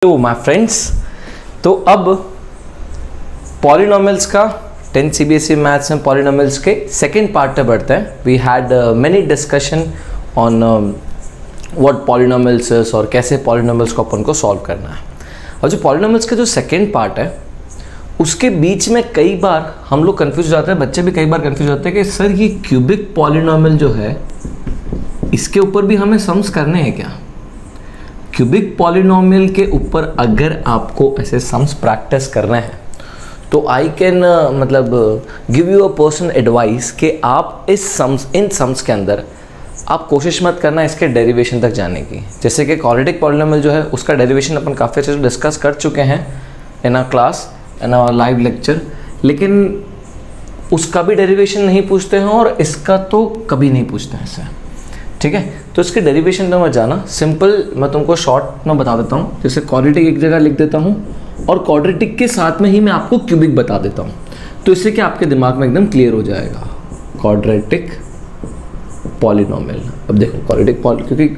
Hello my friends. तो अब polynomials का 10 सीबीएसई मैथ्स में पॉलिनोमियल्स के सेकेंड पार्ट पे बढ़ते हैं। We had many discussion on what polynomials is और कैसे पॉलिनोमियल्स को अपन को सॉल्व करना है। और जो पॉलिनोमियल्स का जो सेकेंड पार्ट है उसके बीच में कई बार हम लोग कंफ्यूज हो जाते हैं, बच्चे भी कई बार कंफ्यूज होते हैं कि सर ये क्यूबिक पॉलिनोमियल जो है इसके ऊपर भी हमें सम्स करने हैं क्या। क्यूबिक पॉलिनोमियल के ऊपर अगर आपको ऐसे सम्स प्रैक्टिस करना है तो I can give you a personal advice कि आप इन सम्स के अंदर आप कोशिश मत करना इसके डेरिवेशन तक जाने की। जैसे कि क्वाड्रेटिक पॉलिनोमियल जो है उसका डेरिवेशन अपन काफ़ी अच्छे से डिस्कस कर चुके हैं in our class, in our live lecture, लेकिन उसका भी डेरिवेशन नहीं पूछते हैं और इसका तो कभी नहीं पूछते हैं ऐसे। ठीक है, तो इसके डेरिवेशन में मत जाना, सिंपल मैं तुमको शॉर्ट में बता देता हूँ। जैसे क्वाड्रेटिक एक जगह लिख देता हूँ और क्वाड्रेटिक के साथ में ही मैं आपको क्यूबिक बता देता हूँ, तो इससे क्या आपके दिमाग में एकदम क्लियर हो जाएगा। क्वाड्रेटिक पॉलिनोमियल, अब देखो क्वाड्रेटिक क्योंकि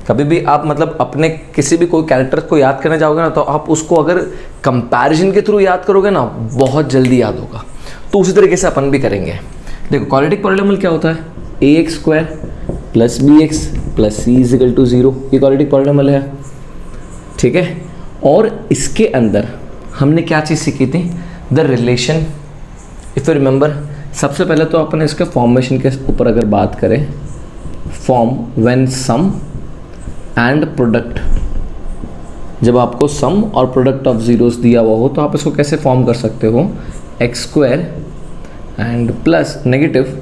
कभी भी आप अपने किसी भी कोई कैरेक्टर को याद करने जाओगे ना तो आप उसको अगर कंपैरिजन के थ्रू याद करोगे ना बहुत जल्दी याद होगा। तो उसी तरीके से अपन भी करेंगे। देखो क्वाड्रेटिक पॉलिनोमियल क्या होता है, ax square plus b x plus c is equal to 0, ये क्वाड्रेटिक पॉलिनोमियल है। ठीक है, और इसके अंदर हमने क्या चीज़ सीखी थी, the relation. If you remember, सबसे पहले तो अपन इसके फॉर्मेशन के ऊपर अगर बात करें, form when sum and product, जब आपको सम और प्रोडक्ट ऑफ जीरोस दिया हुआ हो तो आप इसको कैसे फॉर्म कर सकते हो, x square and plus negative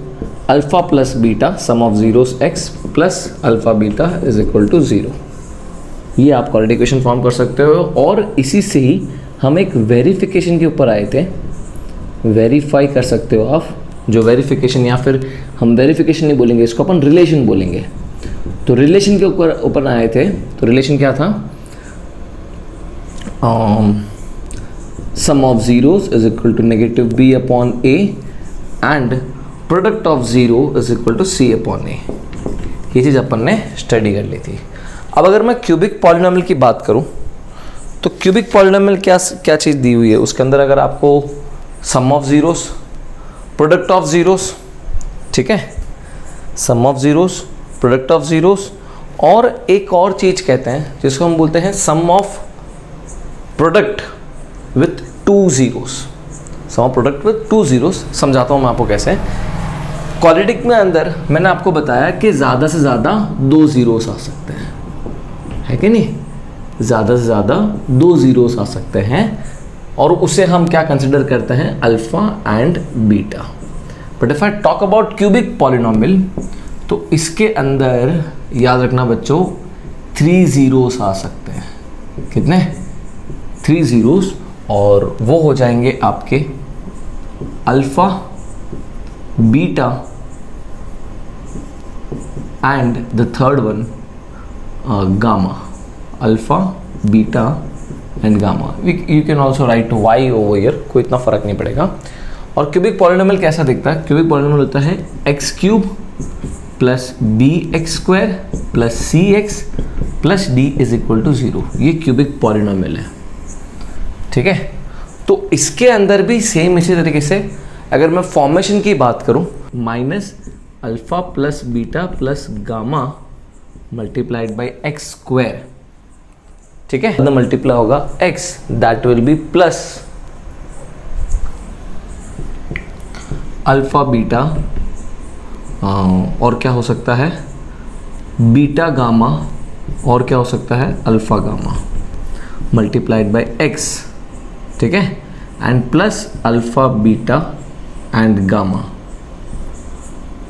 alpha plus beta sum of zeros x plus alpha beta is equal to 0। ये आप क्वाड्रेटिक इक्वेशन फॉर्म कर सकते हो। और इसी से ही हम एक वेरिफिकेशन के ऊपर आए थे, वेरीफाई कर सकते हो आप, जो वेरिफिकेशन, या फिर हम वेरिफिकेशन नहीं बोलेंगे इसको, अपन रिलेशन बोलेंगे। तो रिलेशन के ऊपर आए थे। तो रिलेशन क्या था, sum of zeros is equal to negative b upon a and product of zero is equal to c upon a. ये चीज़ अपन ने स्टडी कर ली थी। अब अगर मैं क्यूबिक पॉलिनोमियल की बात करूं तो क्यूबिक पॉलिनोमियल क्या चीज़ दी हुई है उसके अंदर, अगर आपको sum of zeros, product of zeros, ठीक है, sum of zeros, product of zeros, और एक और चीज़ कहते हैं जिसको हम बोलते हैं sum of product with 2 zeros. Sum of product with 2 zeros समझाता हूँ मैं आपको कैसे। क्वाड्रेटिक में अंदर मैंने आपको बताया कि ज़्यादा से ज़्यादा 2 जीरोस आ सकते हैं, है कि नहीं, ज़्यादा से ज़्यादा 2 जीरोस आ सकते हैं, और उसे हम क्या कंसिडर करते हैं, alpha and beta. But if I talk about cubic polynomial तो इसके अंदर याद रखना बच्चों 3 जीरोस आ सकते हैं। कितने, 3 जीरोस, और वो हो जाएंगे आपके alpha, beta and the third one gamma. Alpha, beta and gamma. You can also write y over here, कोई इतना फ़र्क नहीं पड़ेगा। और क्यूबिक पॉलिनोमियल कैसा दिखता है, क्यूबिक पॉलिनोमियल होता है x cube plus b x square plus c x plus d is equal to 0। ये क्यूबिक पॉलिनोमियल है। ठीक है, तो इसके अंदर भी सेम इसी तरीके से अगर मैं फॉर्मेशन की बात करूं, minus alpha plus beta plus gamma multiplied by x square. ठीक है, तो मल्टीप्लाई होगा x, that will B plus alpha beta, और क्या हो सकता है, बीटा गामा, और क्या हो सकता है, alpha gamma multiplied by x. ठीक है, and plus alpha beta and gamma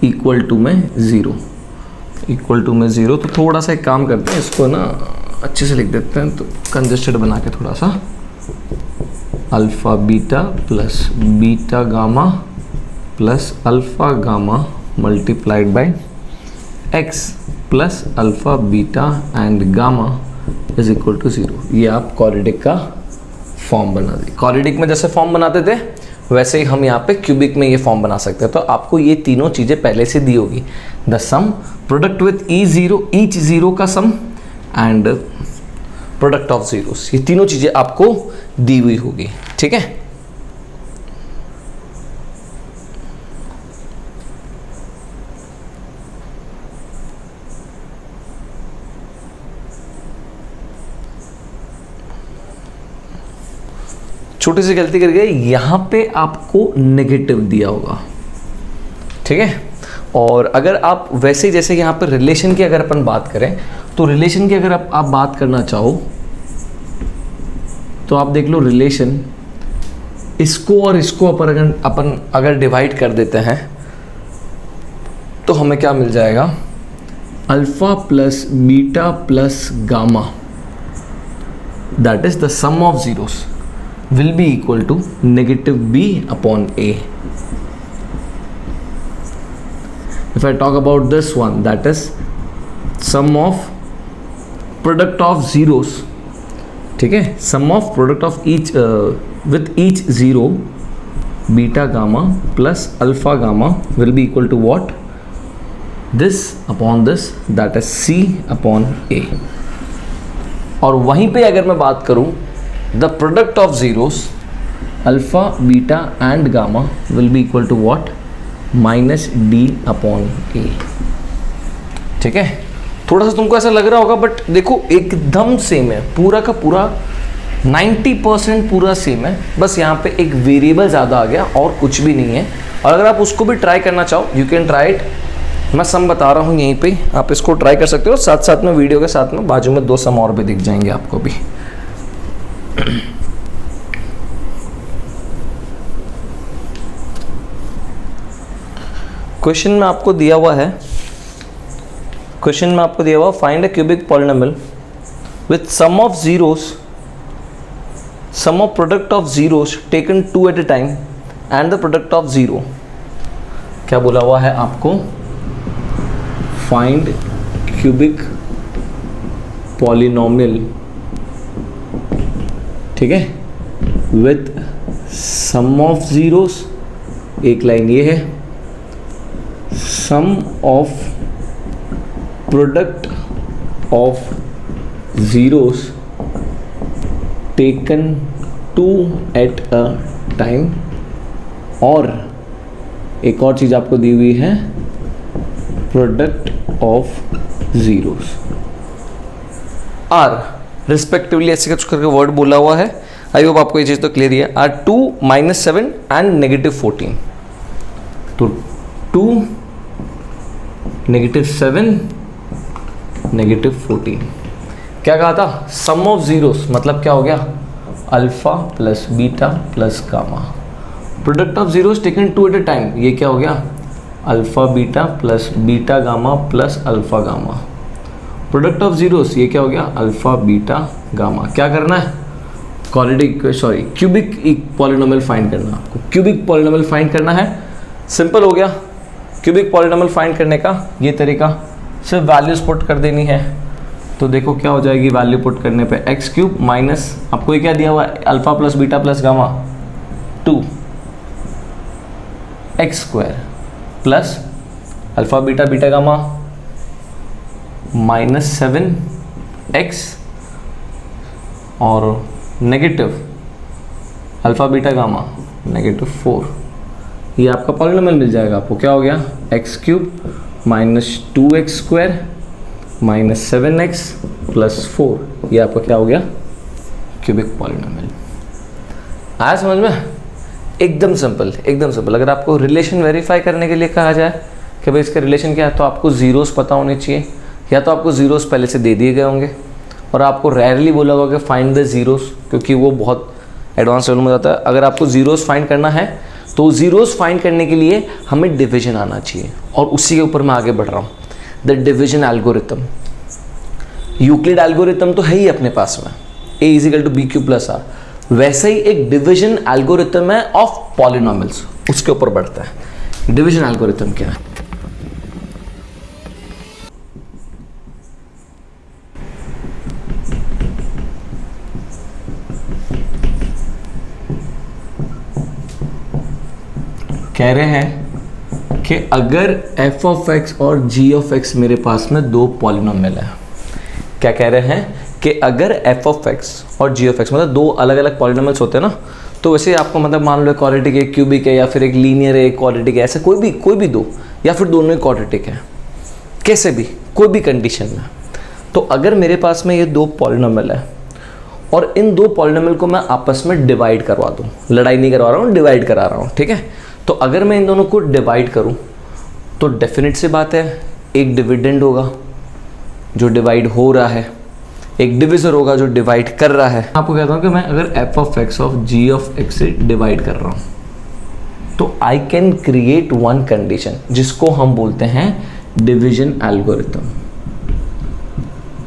equal to में 0, इक्वल टू में 0। तो थोड़ा सा एक काम करते हैं, इसको ना अच्छे से लिख देते हैं, तो कंजस्टेड बना के थोड़ा सा, alpha beta plus beta gamma plus alpha gamma multiplied by x plus alpha beta and gamma is equal to 0। ये आप क्वाड्रेटिक का फॉर्म बना दी। क्वाड्रेटिक में जैसे फॉर्म बनाते थे वैसे ही हम यहाँ पे क्यूबिक में ये फॉर्म बना सकते हैं। तो आपको ये तीनों चीज़ें पहले से दी होगी, the sum, product with each zero का sum and product of zeros, ये तीनों चीजें आपको दी हुई होगी, ठीक है। छोटी सी गलती कर गए, यहां पे आपको नेगेटिव दिया होगा, ठीक है। और अगर आप वैसे जैसे यहाँ पे रिलेशन की अगर अपन बात करें, तो रिलेशन की अगर आप बात करना चाहो तो आप देख लो, रिलेशन इसको और इसको अपन अगर डिवाइड कर देते हैं तो हमें क्या मिल जाएगा, alpha plus beta plus gamma, that is the sum of zeros will be equal to negative b upon a. If I talk about this one, that is sum of product of zeros, ठीक है, sum of product of each with each zero, beta gamma plus alpha gamma will be equal to what? This upon this, that is c upon a. और वहीं पे अगर मैं बात करूं, the product of zeros alpha, beta and gamma will be equal to what? minus d upon a, ठीक है। थोड़ा सा तुमको ऐसा लग रहा होगा, बट देखो एकदम सेम है, पूरा का पूरा 90% पूरा सेम है, बस यहाँ पे एक वेरिएबल ज़्यादा आ गया और कुछ भी नहीं है। और अगर आप उसको भी ट्राई करना चाहो, यू कैन ट्राई इट, मैं सम बता रहा हूँ यहीं पे, आप इसको ट्राई कर सकते हो। साथ साथ में वीडियो के साथ में बाजू में 2 सम और भी दिख जाएंगे आपको भी। क्वेश्चन में आपको दिया हुआ है, find a cubic polynomial with sum of zeros, sum of product of zeros taken 2 at a time and the product of zero. क्या बोला हुआ है आपको, फाइंड क्यूबिक पॉलिनोमियल, ठीक है, विथ सम ऑफ जीरोस, एक लाइन ये है, sum of product of zeros taken 2 at a time, और एक और चीज आपको दी हुई है, product of zeros are respectively, ऐसे कुछ करके वर्ड बोला हुआ है। आई होप आपको ये चीज तो क्लियर है। आर 2 -7 एंड -14, तो 2 -7 -14, क्या कहा था, सम ऑफ जीरोस, मतलब क्या हो गया, alpha plus beta plus gamma. Product of zeros taken 2 at a time, ये क्या हो गया, alpha beta plus beta gamma plus alpha gamma. Product of zeros, ये क्या हो गया, अल्फा बीटा गामा। क्या करना है, क्यूबिक पॉलिनोमियल फाइंड करना है आपको। क्यूबिक पॉलिनोमियल फाइंड करना है, सिंपल हो गया। क्यूबिक पॉलिनोमियल फाइंड करने का ये तरीका, सिर्फ वैल्यूज पुट कर देनी है। तो देखो क्या हो जाएगी, वैल्यू पुट करने पे एक्स क्यूब माइनस, आपको ये क्या दिया हुआ है, alpha plus beta plus gamma 2 x square plus alpha beta beta gamma -7 x और नेगेटिव अल्फा बीटा गामा -4। ये आपका पॉलिनोमियल मिल जाएगा आपको। क्या हो गया, x cube -2x square -7x plus 4, ये आपका क्या हो गया, क्यूबिक पॉलिनोमियल। आया समझ में, एकदम सिंपल, एकदम सिंपल। अगर आपको रिलेशन वेरीफाई करने के लिए कहा जाए कि भाई इसका रिलेशन क्या है, तो आपको जीरोस पता होने चाहिए, या तो आपको जीरोस पहले से दे दिए गए होंगे, और आपको रेयरली बोला होगा कि फाइंड द जीरोस, क्योंकि वो बहुत एडवांस लेवल में जाता है। अगर आपको जीरोस फाइंड करना है तो जीरोस फाइंड करने के लिए हमें डिवीजन आना चाहिए, और उसी के ऊपर मैं आगे बढ़ रहा हूँ। The division algorithm, Euclid algorithm तो है ही अपने पास में, a = bq + r, वैसे ही एक डिवीजन एल्गोरिथम है ऑफ पॉलिनोमियल्स, उसके ऊपर बढ़ता है। डिवीजन एल्गोरिथम क्या है, कह रहे हैं कि अगर f ऑफ x और g ऑफ x मेरे पास में 2 पॉलिनोमियल है, क्या कह रहे हैं कि अगर एफ ऑफ एक्स और जी ऑफ एक्स मतलब दो अलग अलग पॉलिनोमियल्स होते हैं ना, तो वैसे आपको मतलब मान लो क्वाड्रेटिक है, क्यूबिक है, या फिर एक लीनियर है, क्वाड्रेटिक है, ऐसे कोई भी दो, या फिर दोनों ही क्वाड्रेटिक है, कैसे भी कोई भी कंडीशन में। तो अगर मेरे पास में ये दो पॉलिनोमियल है और इन दो पॉलिनोमियल को मैं आपस में डिवाइड करवा दूँ, लड़ाई नहीं करवा रहा हूँ, डिवाइड करा रहा हूँ, ठीक है। तो अगर मैं इन दोनों को डिवाइड करूँ तो डेफिनेट सी बात है एक डिविडेंड होगा जो डिवाइड हो रहा है, एक डिविजर होगा जो डिवाइड कर रहा है। आपको कहता हूँ कि मैं अगर f of x of g of x से डिवाइड कर रहा हूँ तो I can create one condition जिसको हम बोलते हैं डिवीजन एल्गोरिथम।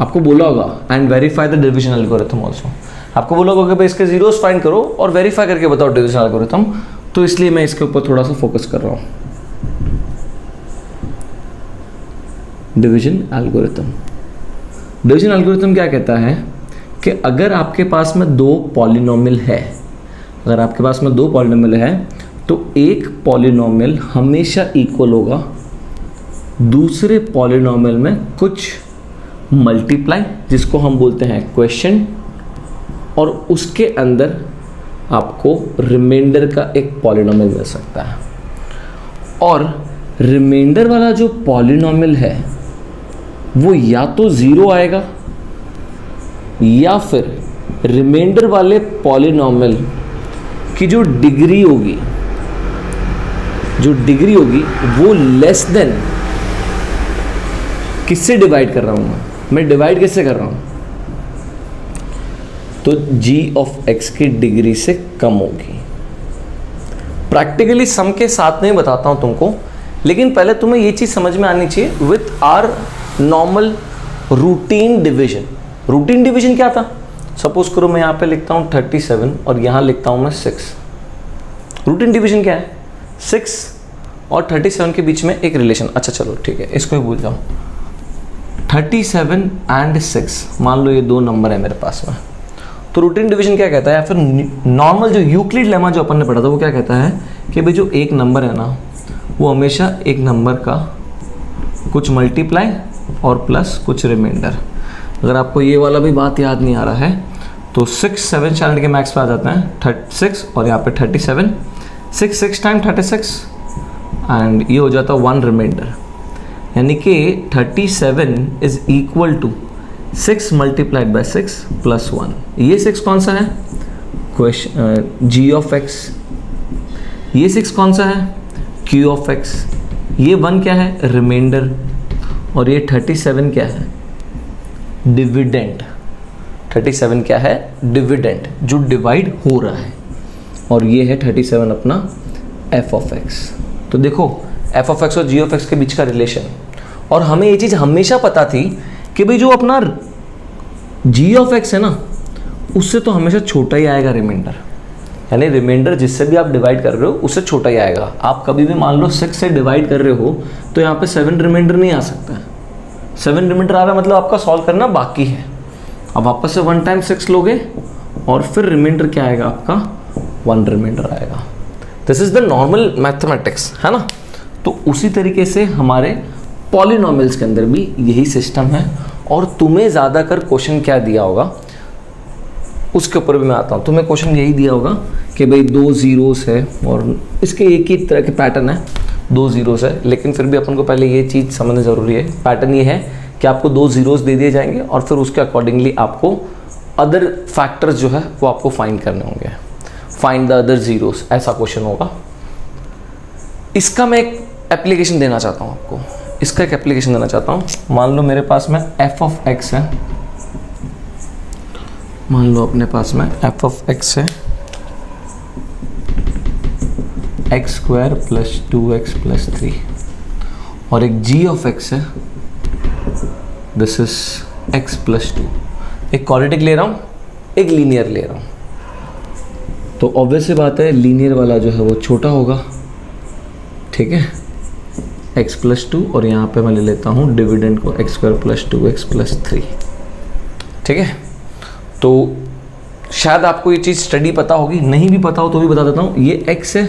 आपको बोला होगा and verify the division algorithm also. आपको बोला होगा कि भाई इसके जीरोस फाइंड करो और वेरीफाई करके बताओ डिवीजन एल्गोरिथम, तो इसलिए मैं इसके ऊपर थोड़ा सा फोकस कर रहा हूँ। डिवीजन एल्गोरिथम, डिवीजन एल्गोरिथम क्या कहता है कि अगर आपके पास में दो पॉलिनोमियल है, अगर आपके पास में दो पॉलिनोमियल है तो एक पॉलिनोमियल हमेशा इक्वल होगा दूसरे पॉलिनोमियल में कुछ मल्टीप्लाई, जिसको हम बोलते हैं क्वेश्चन, और उसके अंदर आपको रिमाइंडर का एक पॉलिनोमियल मिल सकता है। और रिमाइंडर वाला जो पॉलिनोमियल है वो या तो ज़ीरो आएगा या फिर रिमाइंडर वाले पॉलिनोमियल की जो डिग्री होगी वो लेस देन, किससे डिवाइड कर रहा हूं मैं डिवाइड किससे कर रहा हूं, तो g ऑफ x की डिग्री से कम होगी। प्रैक्टिकली सम के साथ नहीं बताता हूं तुमको, लेकिन पहले तुम्हें ये चीज समझ में आनी चाहिए with our normal routine division. Routine division क्या था, सपोज करो मैं यहाँ पे लिखता हूँ 37 और यहाँ लिखता हूँ मैं 6। रूटीन डिवीजन क्या है, 6 और 37 के बीच में एक रिलेशन। अच्छा चलो ठीक है, इसको ही भूल जाओ। 37 एंड 6 मान लो ये दो नंबर है मेरे पास में, तो रूटीन डिवीजन क्या कहता है, या फिर नॉर्मल जो यूक्लिड लेमा जो अपन ने पढ़ा था वो क्या कहता है कि भाई जो एक नंबर है ना वो हमेशा एक नंबर का कुछ मल्टीप्लाई और प्लस कुछ रिमाइंडर। अगर आपको ये वाला भी बात याद नहीं आ रहा है तो 6 7 स्टैंडर्ड के मैक्स पे आ जाता है 36 और यहाँ पे 37, 6 टाइम 36 एंड ये हो जाता है 1 रिमाइंडर, यानी कि 37 is equal to 6 multiplied by 6 plus 1। ये 6 कौन सा है, क्वेश्चन g ऑफ x, ये 6 कौन सा है, q ऑफ x, ये 1 क्या है, रिमाइंडर, और ये 37 क्या है, डिविडेंड। 37 क्या है, डिविडेंड, जो डिवाइड हो रहा है, और ये है 37 अपना f ऑफ x। तो देखो f ऑफ x और g ऑफ x के बीच का रिलेशन, और हमें ये चीज़ हमेशा पता थी कि भाई जो अपना g ऑफ x है ना उससे तो हमेशा छोटा ही आएगा रिमाइंडर, यानी रिमाइंडर जिससे भी आप डिवाइड कर रहे हो उससे छोटा ही आएगा। आप कभी भी मान लो 6 से डिवाइड कर रहे हो तो यहाँ पे 7 रिमाइंडर नहीं आ सकता है। 7 रिमाइंडर आ रहा मतलब आपका सॉल्व करना बाकी है। अब वापस से 1 टाइम 6 लोगे और फिर रिमाइंडर क्या आएगा आपका, 1 रिमाइंडर आएगा। This is the normal mathematics, है ना। तो उसी तरीके से हमारे पॉलिनोमियल्स के अंदर भी यही सिस्टम है। और तुम्हें ज़्यादा कर क्वेश्चन क्या दिया होगा उसके ऊपर भी मैं आता हूँ। तुम्हें क्वेश्चन यही दिया होगा कि भाई 2 ज़ीरोस है और इसके एक ही तरह के पैटर्न है, 2 ज़ीरोस है, लेकिन फिर भी अपन को पहले ये चीज़ समझना ज़रूरी है। पैटर्न ये है कि आपको 2 ज़ीरोस दे दिए जाएंगे और फिर उसके अकॉर्डिंगली आपको अदर फैक्टर्स जो है वो आपको फाइंड करने होंगे। फाइंड द अदर ज़ीरोस, ऐसा क्वेश्चन होगा। इसका मैं एक एप्लीकेशन देना चाहता हूँ आपको, इसका एक एप्लीकेशन देना चाहता हूँ। मान लो मेरे पास में f ऑफ x है, मान लो अपने पास में f ऑफ x है x square plus 2x plus 3, और एक g ऑफ x है, दिस इज x प्लस 2। एक क्वाड्रेटिक ले रहा हूँ, एक लीनियर ले रहा हूँ, तो ऑब्वियस सी बात है लीनियर वाला जो है वो छोटा होगा, ठीक है, x प्लस 2, और यहाँ पे मैं ले लेता हूँ डिविडेंड को x square plus 2x plus 3, ठीक है। तो शायद आपको ये चीज़ स्टडी पता होगी, नहीं भी पता हो तो भी बता देता हूँ। ये x है,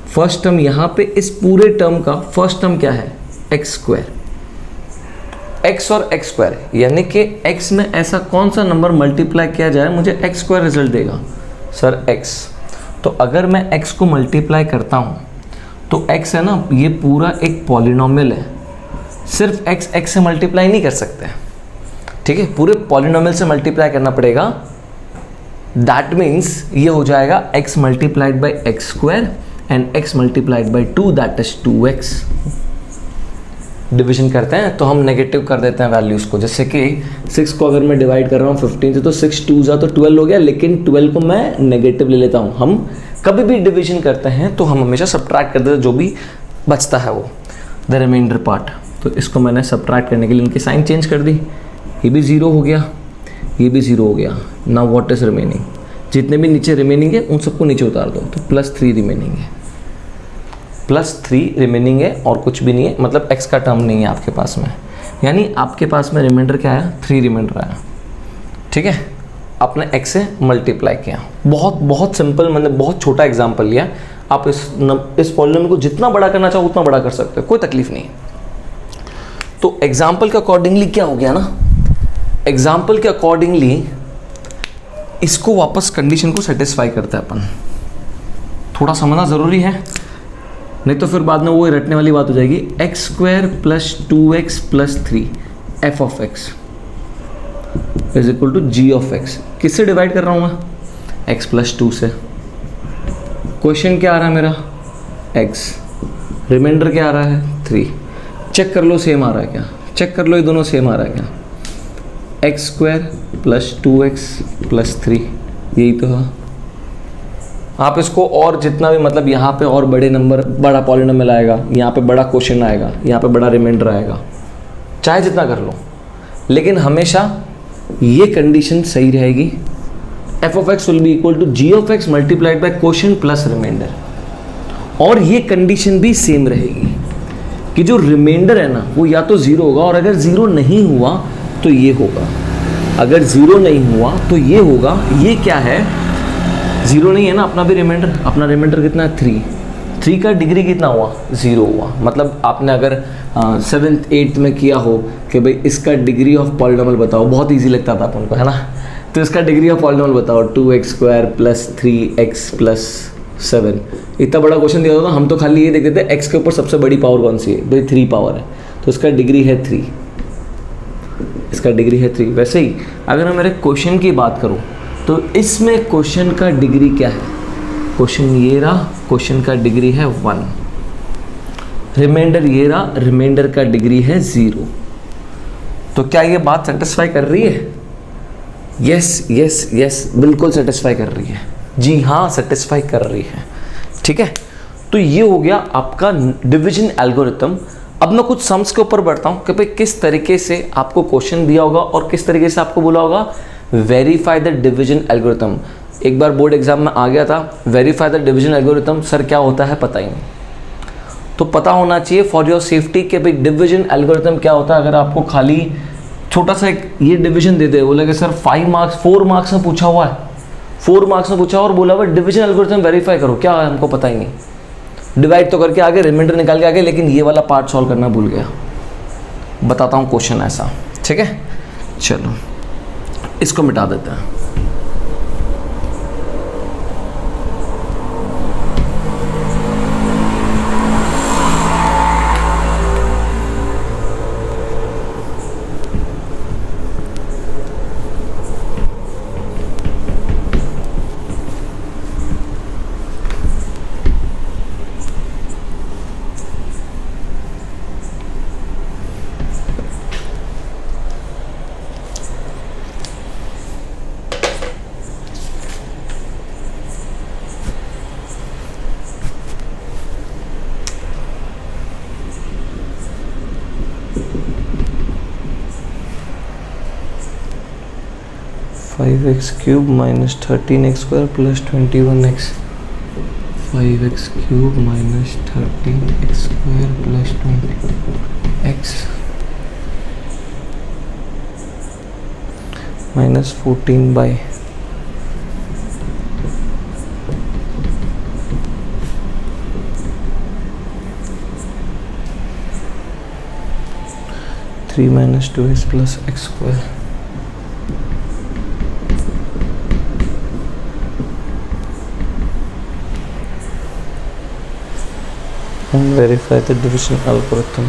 फर्स्ट टर्म यहाँ पे इस पूरे टर्म का फर्स्ट टर्म क्या है, x स्क्वायर। x और x स्क्वायर, यानी कि x में ऐसा कौन सा नंबर मल्टीप्लाई किया जाए मुझे x स्क्वायर रिजल्ट देगा सर x। तो अगर मैं x को मल्टीप्लाई करता हूँ तो x है ना, ये पूरा एक पॉलिनोमियल है, सिर्फ x से मल्टीप्लाई नहीं कर सकते, ठीक है, पूरे पॉलिनोमियल से मल्टीप्लाई करना पड़ेगा। दैट मीन्स ये हो जाएगा x multiplied by x square and x multiplied by 2 that is 2x। Division करते हैं तो हम नेगेटिव कर देते हैं वैल्यूज़ को, जैसे कि 6 को अगर मैं डिवाइड कर रहा हूँ 15 से तो 6 2 जा तो 12 हो गया, लेकिन 12 को मैं नेगेटिव ले लेता हूँ। हम कभी भी डिवीजन करते हैं तो हम हमेशा सब्ट्रैक्ट कर देते हैं, जो भी बचता है वो द रिमाइंडर पार्ट। तो इसको मैंने सब्ट्रैक्ट करने के लिए इनकी साइन चेंज कर दी, ये भी 0 हो गया, ये भी 0 हो गया। नाउ व्हाट इज रिमेनिंग, जितने भी नीचे रिमेनिंग है उन सबको नीचे उतार दो, तो +3 रिमेनिंग है, +3 रिमेनिंग है और कुछ भी नहीं है, मतलब x का टर्म नहीं है आपके पास में, यानी आपके पास में रिमाइंडर क्या आया, 3 रिमाइंडर आया, ठीक है। आपने x से मल्टीप्लाई किया, बहुत सिंपल, मतलब बहुत छोटा एग्जाम्पल लिया। आप इस पॉलिनोमियल को जितना बड़ा करना चाहो उतना बड़ा कर सकते हो, कोई तकलीफ नहीं। तो एग्जाम्पल के अकॉर्डिंगली क्या हो गया ना, एग्जाम्पल के अकॉर्डिंगली इसको वापस कंडीशन को सेटिस्फाई करता है अपन, थोड़ा समझना ज़रूरी है, नहीं तो फिर बाद में वो रटने वाली बात हो जाएगी। X square plus 2x plus 3 f of x is equal to g of x. किससे डिवाइड कर रहा हूँ मैं, x प्लस 2 से। क्वेश्चन क्या आ रहा है मेरा, x, रिमाइंडर क्या आ रहा है 3। चेक कर लो सेम आ रहा है क्या, चेक कर लो ये दोनों सेम आ रहा है क्या, x square plus 2x plus 3, यही तो है। आप इसको और जितना भी, मतलब यहाँ पे और बड़े नंबर, बड़ा पॉलिनोमियल आएगा, यहाँ पे बड़ा क्वेश्चन आएगा, यहाँ पे बड़ा रिमाइंडर आएगा, चाहे जितना कर लो, लेकिन हमेशा ये कंडीशन सही रहेगी, f of x will be equal to g of x multiplied by quotient plus remainder. और ये कंडीशन भी सेम रहेगी कि जो रिमाइंडर है ना वो या तो 0 होगा, और अगर 0 नहीं हुआ तो ये होगा, अगर 0 नहीं हुआ तो ये होगा। ये क्या है, 0 नहीं है ना, अपना भी रिमाइंडर, अपना रिमाइंडर कितना है 3 का डिग्री कितना हुआ, 0 हुआ। मतलब आपने अगर 7th 8th में किया हो कि भाई इसका डिग्री ऑफ पॉलिनोमियल बताओ, बहुत इजी लगता था अपन को, है ना, तो इसका डिग्री ऑफ पॉलिनोमियल बताओ, 2x square plus 3x plus 7, इतना बड़ा क्वेश्चन दिया होता, हम तो खाली ये देखते थे x के ऊपर सबसे बड़ी पावर कौन सी है, भाई 3 पावर है, तो इसका डिग्री है 3, इसका डिग्री है 3। वैसे ही अगर मैं मेरे क्वेश्चन की बात करूँ तो इसमें क्वेश्चन का डिग्री क्या है, क्वेश्चन ये रहा, क्वेश्चन का डिग्री है 1, रिमाइंडर ये रहा, रिमाइंडर का डिग्री है 0। तो क्या ये बात सेटिस्फाई कर रही है, यस यस यस, बिल्कुल सेटिस्फाई कर रही है, जी हाँ सेटिस्फाई कर रही है, ठीक है। तो ये हो गया आपका डिवीजन एल्गोरिथम। अब मैं कुछ सम्स के ऊपर बढ़ता हूँ कि भाई किस तरीके से आपको क्वेश्चन दिया होगा और किस तरीके से आपको बोला होगा वेरीफाई द डिवीजन एल्गोरिथम। एक बार बोर्ड एग्जाम में आ गया था, verify the division algorithm, sir क्या होता है पता ही नहीं, तो पता होना चाहिए फॉर योर सेफ्टी कि भाई डिवीजन एल्गोरिथम क्या होता है। अगर आपको खाली छोटा सा एक ये डिवीजन दे दे, बोला कि सर 4 मार्क्स में पूछा हुआ है, 4 मार्क्स में पूछा और बोला हुआ डिवीजन एल्गोरिथम वेरीफाई करो, क्या है हमको पता ही नहीं, डिवाइड तो करके आगे, रिमाइंडर निकाल के आगे, लेकिन ये वाला पार्ट सॉल्व करना भूल गया। बताता हूँ क्वेश्चन ऐसा, ठीक है, चलो इसको मिटा देते हैं। x cube minus 13x square plus 21x, 5x cube minus 13x square plus 20x minus 14 by 3 3 minus 2x plus x square. And verify the division algorithm.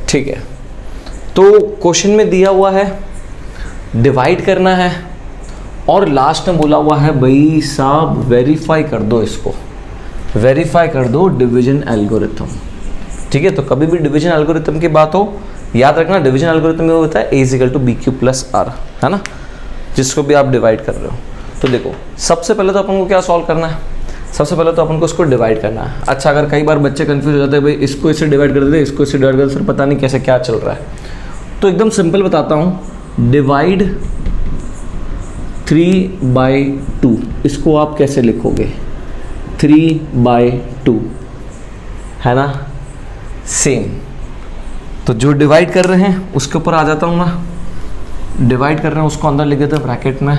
ठीक है, तो क्वेश्चन में दिया हुआ है डिवाइड करना है और लास्ट में बोला हुआ है भाई साहब वेरीफाई कर दो, इसको वेरीफाई कर दो डिवीजन एल्गोरिथम। ठीक है, तो कभी भी डिवीजन एल्गोरिथम की बात हो याद रखना डिवीजन एल्गोरिथम में होता है a is equal to b q plus r, है ना, जिसको भी आप डिवाइड कर रहे हो। तो देखो सबसे पहले तो अपन को क्या सॉल्व करना है, सबसे पहले तो अपन को इसको डिवाइड करना है। अच्छा, अगर कई बार बच्चे कंफ्यूज हो जाते हैं भाई इसको इससे डिवाइड कर देते, इसको इससे डिवाइड कर देते, सर पता नहीं कैसे क्या चल रहा है, तो एकदम सिंपल बताता हूँ। डिवाइड 3/2 इसको आप कैसे लिखोगे, 3/2, है ना, सेम। तो जो डिवाइड कर रहे हैं उसके ऊपर आ जाता हूँ मैं, डिवाइड कर रहे हैं उसको अंदर लिख देते हैं ब्रैकेट में।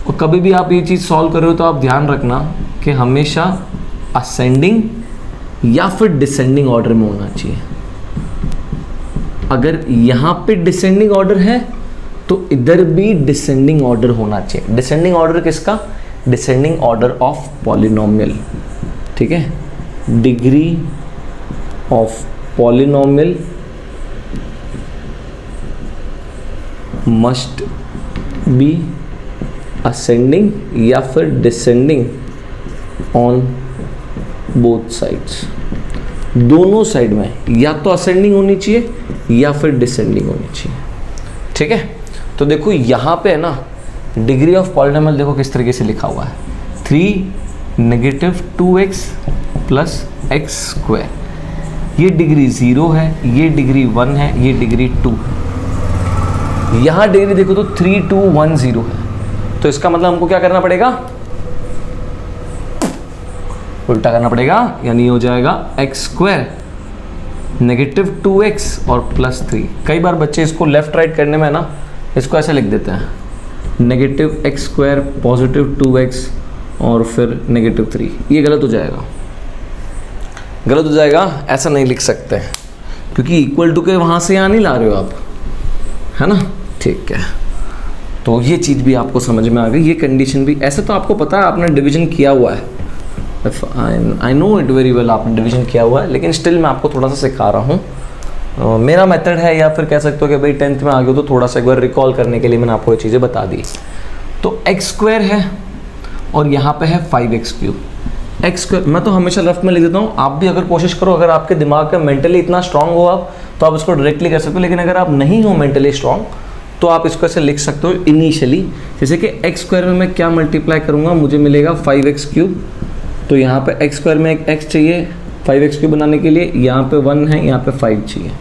और कभी भी आप ये चीज़ सॉल्व कर रहे हो तो आप ध्यान रखना कि हमेशा असेंडिंग या फिर डिसेंडिंग ऑर्डर में होना चाहिए। अगर यहाँ पे डिसेंडिंग ऑर्डर है तो इधर भी डिसेंडिंग ऑर्डर होना चाहिए। डिसेंडिंग ऑर्डर किसका, डिसेंडिंग ऑर्डर ऑफ पॉलिनोमियल। ठीक है, degree of polynomial must be ascending या फिर डिसेंडिंग ऑन बोथ साइड्स। दोनों साइड में या तो असेंडिंग होनी चाहिए या फिर डिसेंडिंग होनी चाहिए। ठीक है, तो देखो यहाँ पे है ना डिग्री ऑफ पॉलिनोमियल देखो किस तरीके से लिखा हुआ है, 3 negative 2x plus x square. ये डिग्री 0 है, ये डिग्री 1 है, ये डिग्री 2। यहाँ डिग्री देखो तो 3 2 1 0 है, तो इसका मतलब हमको क्या करना पड़ेगा, उल्टा करना पड़ेगा, यानी हो जाएगा एक्स स्क्वायर नेगेटिव 2x और प्लस 3। कई बार बच्चे इसको लेफ्ट राइट करने में ना इसको ऐसे लिख देते हैं, negative x square positive 2x और फिर नेगेटिव 3। ये गलत हो जाएगा, गलत हो जाएगा, ऐसा नहीं लिख सकते हैं क्योंकि इक्वल टू के वहाँ से यहाँ नहीं ला रहे हो आप, है ना। ठीक है, तो ये चीज़ भी आपको समझ में आ गई, ये कंडीशन भी। ऐसे तो आपको पता है, आपने डिवीजन किया हुआ है, I know it very well, आपने डिवीजन किया हुआ है, लेकिन स्टिल मैं आपको थोड़ा सा सिखा रहा हूँ। मेरा मेथड है, या फिर कह सकते हो कि भाई 10th में आ गए हो तो थोड़ा सा एक बार रिकॉल करने के लिए मैंने आपको ये चीज़ें बता दी। तो एक्स स्क्वायर है और यहाँ पे है 5x क्यूब। एक्स स्क्वायर मैं तो हमेशा रफ में लिख देता हूँ, आप भी अगर कोशिश करो, अगर आपके दिमाग का मेंटली इतना स्ट्रांग हो आप, तो आप इसको डायरेक्टली कर सकते हो। लेकिन अगर आप नहीं हो मेंटली स्ट्रांग तो आप इसको ऐसे लिख सकते हो इनिशियली, जैसे कि एक्स स्क्वायर में मैं क्या मल्टीप्लाई करूँगा, मुझे मिलेगा 5x क्यूब। तो यहाँ पे एक्स स्क्वायर में एक x चाहिए 5x क्यूब बनाने के लिए, यहाँ पे 1 है, यहाँ पे 5 चाहिए,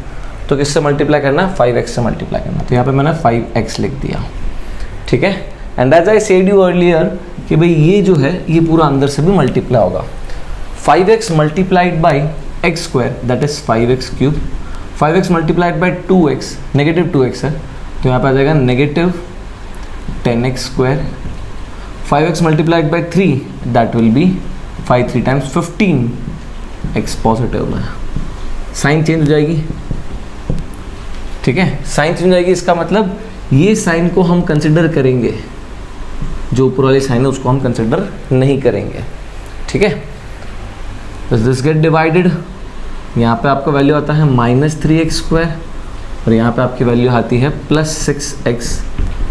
तो किससे मल्टीप्लाई करना है, 5x से मल्टीप्लाई करना। तो यहाँ पे मैंने 5x लिख दिया। ठीक है, and as I said you earlier कि भाई ये जो है ये पूरा अंदर से भी मल्टीप्लाई होगा। 5x multiplied by x square that is 5x cube, 5x multiplied by 2x negative 2x है, तो यहाँ पे आ जाएगा negative 10x square. 5x multiplied by 3 that will B 5 3 times 15x positive में, साइन चेंज हो जाएगी। ठीक है, साइन चेंज हो जाएगी, इसका मतलब ये साइन को हम कंसिडर करेंगे, जो ऊपर वाली साइन है उसको हम कंसिडर नहीं करेंगे। ठीक है, दिस गेट डिवाइडेड, यहाँ पे आपका वैल्यू आता है -3x स्क्वायर और यहाँ पे आपकी वैल्यू आती है +6x,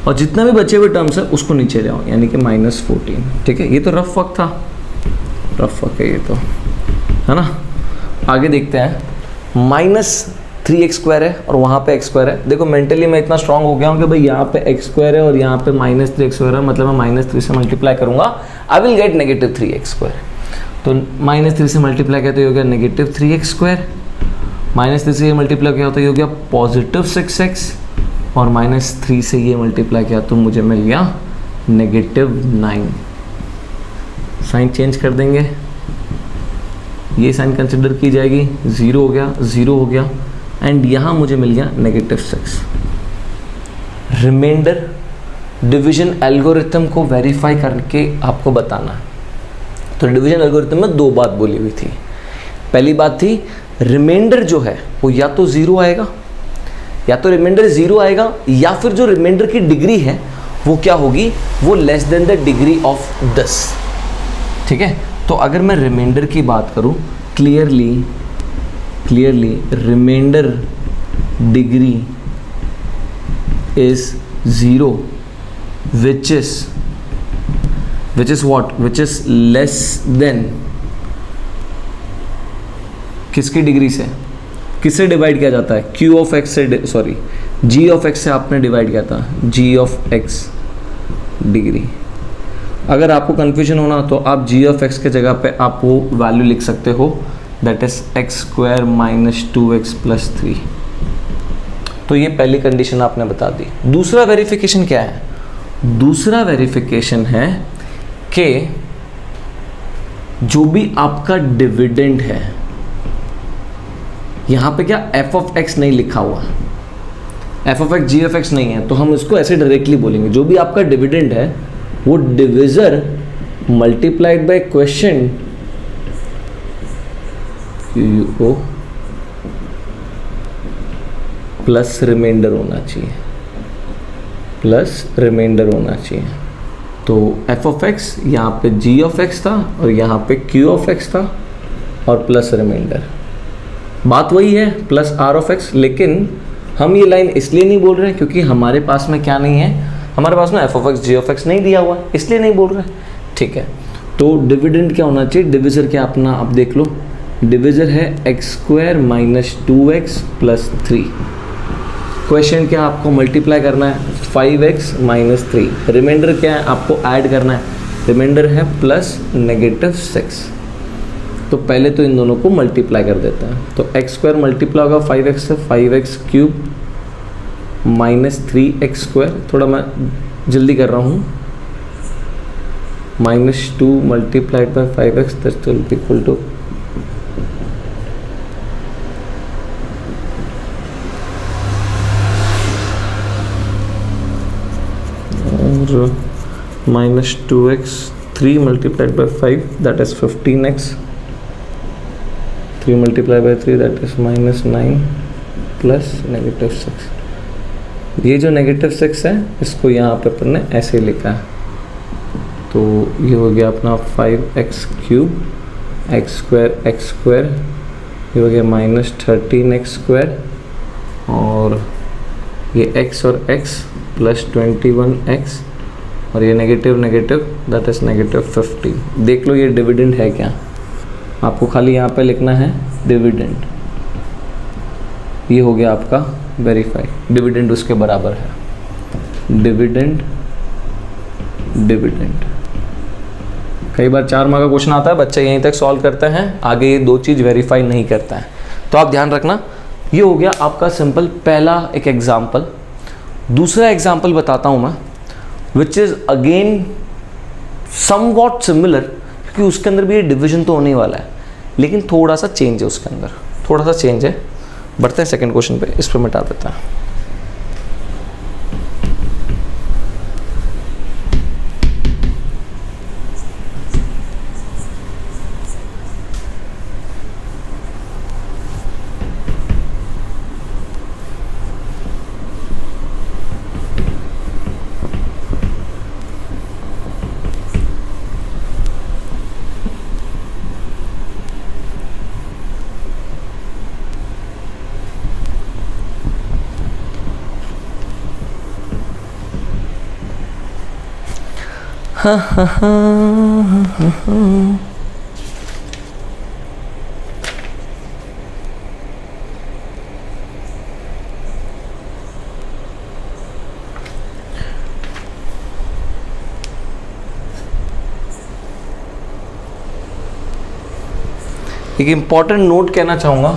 और जितना भी बचे हुए टर्म्स है उसको नीचे ले आओ, यानी कि -14। ठीक है, ये तो रफ वर्क था, रफ वर्क है ये तो, है ना। आगे देखते हैं, -3x स्क्वायर है और वहाँ पे x स्क्वायर है। देखो मेंटली मैं इतना स्ट्रांग हो गया हूँ कि भाई यहाँ पे x स्क्वायर है और यहाँ पे -3x स्क्वायर है, मतलब मैं -3 से मल्टीप्लाई करूँगा, I will get negative 3x square. तो -3 से मल्टीप्लाई किया तो ये हो गया नेगेटिव 3x स्क्वायर, -3 से ये मल्टीप्लाई किया तो ये हो गया +6x, और -3 से ये मल्टीप्लाई किया तो मुझे मिल गया -9। साइन चेंज कर देंगे, ये साइन कंसिडर की जाएगी, 0 हो गया, 0 हो गया, एंड यहाँ मुझे मिल गया -6। रिमाइंडर डिवीजन एल्गोरिथम को वेरीफाई करके आपको बताना है। तो डिवीजन एल्गोरिथम में 2 बात बोली हुई थी। पहली बात थी रिमाइंडर जो है वो या तो 0 आएगा, या तो रिमाइंडर 0 आएगा, या फिर जो रिमाइंडर की डिग्री है वो क्या होगी, वो less than the degree of 10। ठीक है, तो अगर मैं रिमाइंडर की बात करूं, clearly remainder degree is 0 which is what, which is less than किसकी डिग्री से, किससे डिवाइड किया जाता है, q ऑफ x से, सॉरी g ऑफ x से आपने डिवाइड किया था, g ऑफ x डिग्री। अगर आपको कंफ्यूजन होना तो आप g ऑफ x के जगह पे आप वो वैल्यू लिख सकते हो, दैट इज x² - 2x + 3। तो ये पहली कंडीशन आपने बता दी। दूसरा वेरिफिकेशन क्या है, दूसरा वेरिफिकेशन है कि जो भी आपका डिविडेंड है, यहां पे क्या f ऑफ x नहीं लिखा हुआ, f of x g of x नहीं है, तो हम इसको ऐसे डायरेक्टली बोलेंगे, जो भी आपका डिविडेंड है वो divisor multiplied by question QUO plus remainder होना चाहिए, प्लस रिमाइंडर होना चाहिए। तो f ऑफ x यहाँ पे g ऑफ x था और यहाँ पे q ऑफ x था और प्लस रिमाइंडर। बात वही है प्लस r ऑफ x, लेकिन हम ये लाइन इसलिए नहीं बोल रहे हैं क्योंकि हमारे पास में क्या नहीं है, हमारे पास में f of x g of x नहीं दिया हुआ, इसलिए नहीं बोल रहे। ठीक है, तो डिविडेंड क्या होना चाहिए, डिविजर क्या अपना, आप देख लो, डिविजर है x² - 2x + 3। क्वेश्चन क्या आपको मल्टीप्लाई करना है, 5x - 3। रिमाइंडर क्या है, आपको ऐड करना है, रिमाइंडर है +6। तो पहले तो इन दोनों को मल्टीप्लाई कर देता है, तो x² मल्टीप्लाई होगा 5x से, 5x³ - 3x², थोड़ा मैं जल्दी कर रहा हूँ, -2 multiplied by 5x that will be equal to -2x, 3 multiplied by 5 that is 15x, 3 multiplied by 3 that is -9 plus -6। ये जो -6 है इसको यहाँ पे अपन ने ऐसे लिखा है, तो ये हो गया अपना 5x³ x², ये हो गया -13x², और ये x और x प्लस 21x, और ये नेगेटिव दैट इज -15। देख लो ये डिविडेंड है क्या, आपको खाली यहाँ पे लिखना है डिविडेंड। ये हो गया आपका वेरीफाई, डिविडेंड उसके बराबर है, डिविडेंड। कई बार 4 मार्क का क्वेश्चन आता है, बच्चे यहीं तक सॉल्व करते हैं, आगे ये 2 चीज़ वेरीफाई नहीं करता है, तो आप ध्यान रखना। ये हो गया आपका सिंपल पहला एक एग्जाम्पल। दूसरा एग्जाम्पल बताता हूँ मैं, which is again somewhat similar, क्योंकि उसके अंदर भी ये डिवीजन तो होने वाला है, लेकिन थोड़ा सा चेंज है उसके अंदर, थोड़ा सा चेंज है। बढ़ते हैं सेकंड क्वेश्चन पे, इस पर मिटा देता है। एक इम्पॉर्टेंट नोट कहना चाहूँगा,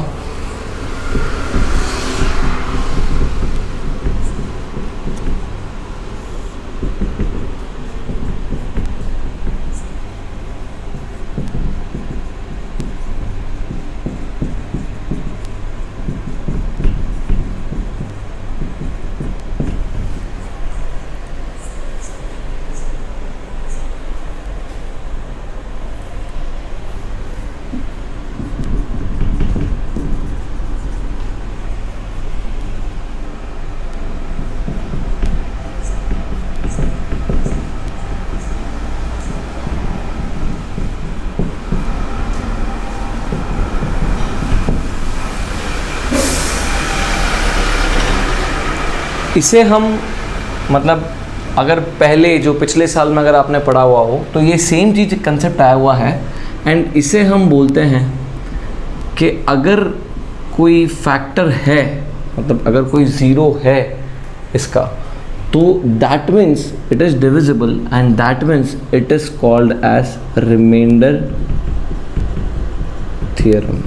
इसे हम मतलब अगर पहले जो पिछले साल में अगर आपने पढ़ा हुआ हो तो ये सेम चीज़ कंसेप्ट आया हुआ है, एंड इसे हम बोलते हैं कि अगर कोई फैक्टर है, मतलब अगर कोई ज़ीरो है इसका, तो that means it is divisible and that means it is called as remainder theorem.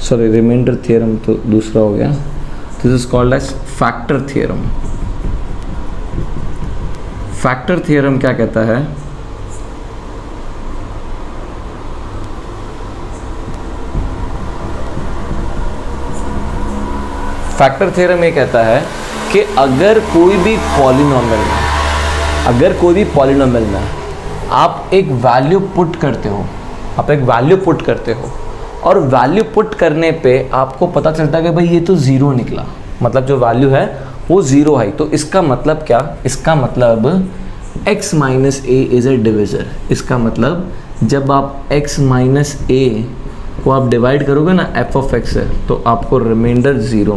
Sorry, remainder theorem तो दूसरा हो गया, this is called as factor theorem. Factor theorem क्या कहता है? फैक्टर थ्योरम ये कहता है कि अगर कोई भी पॉलिनोमियल में आप एक वैल्यू पुट करते हो, और वैल्यू पुट करने पे आपको पता चलता है कि भाई ये तो ज़ीरो निकला, मतलब जो वैल्यू है वो ज़ीरो है, तो इसका मतलब क्या? इसका मतलब x minus A is a divisor. इसका मतलब जब आप x माइनस ए को आप डिवाइड करोगे ना f ऑफ x से, तो आपको रिमाइंडर ज़ीरो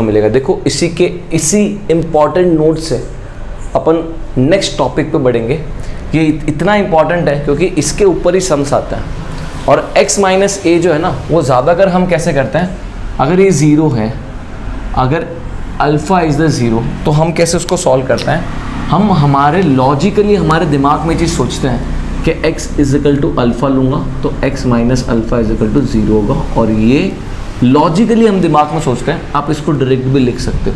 मिलेगा। देखो इसी इम्पॉर्टेंट नोट से अपन नेक्स्ट टॉपिक पे बढ़ेंगे। ये इतना इम्पॉर्टेंट है क्योंकि इसके ऊपर ही सम्स आता है। और x माइनस ए जो है ना, वो ज़्यादातर हम कैसे करते हैं, अगर ये ज़ीरो है, अगर अल्फ़ा इज़ द ज़ीरो, तो हम कैसे उसको सॉल्व करते हैं? हम लॉजिकली हमारे दिमाग में चीज़ सोचते हैं कि x is equal to alpha लूँगा तो x minus alpha is equal to zero होगा, और ये लॉजिकली हम दिमाग में सोचते हैं। आप इसको डायरेक्ट भी लिख सकते हो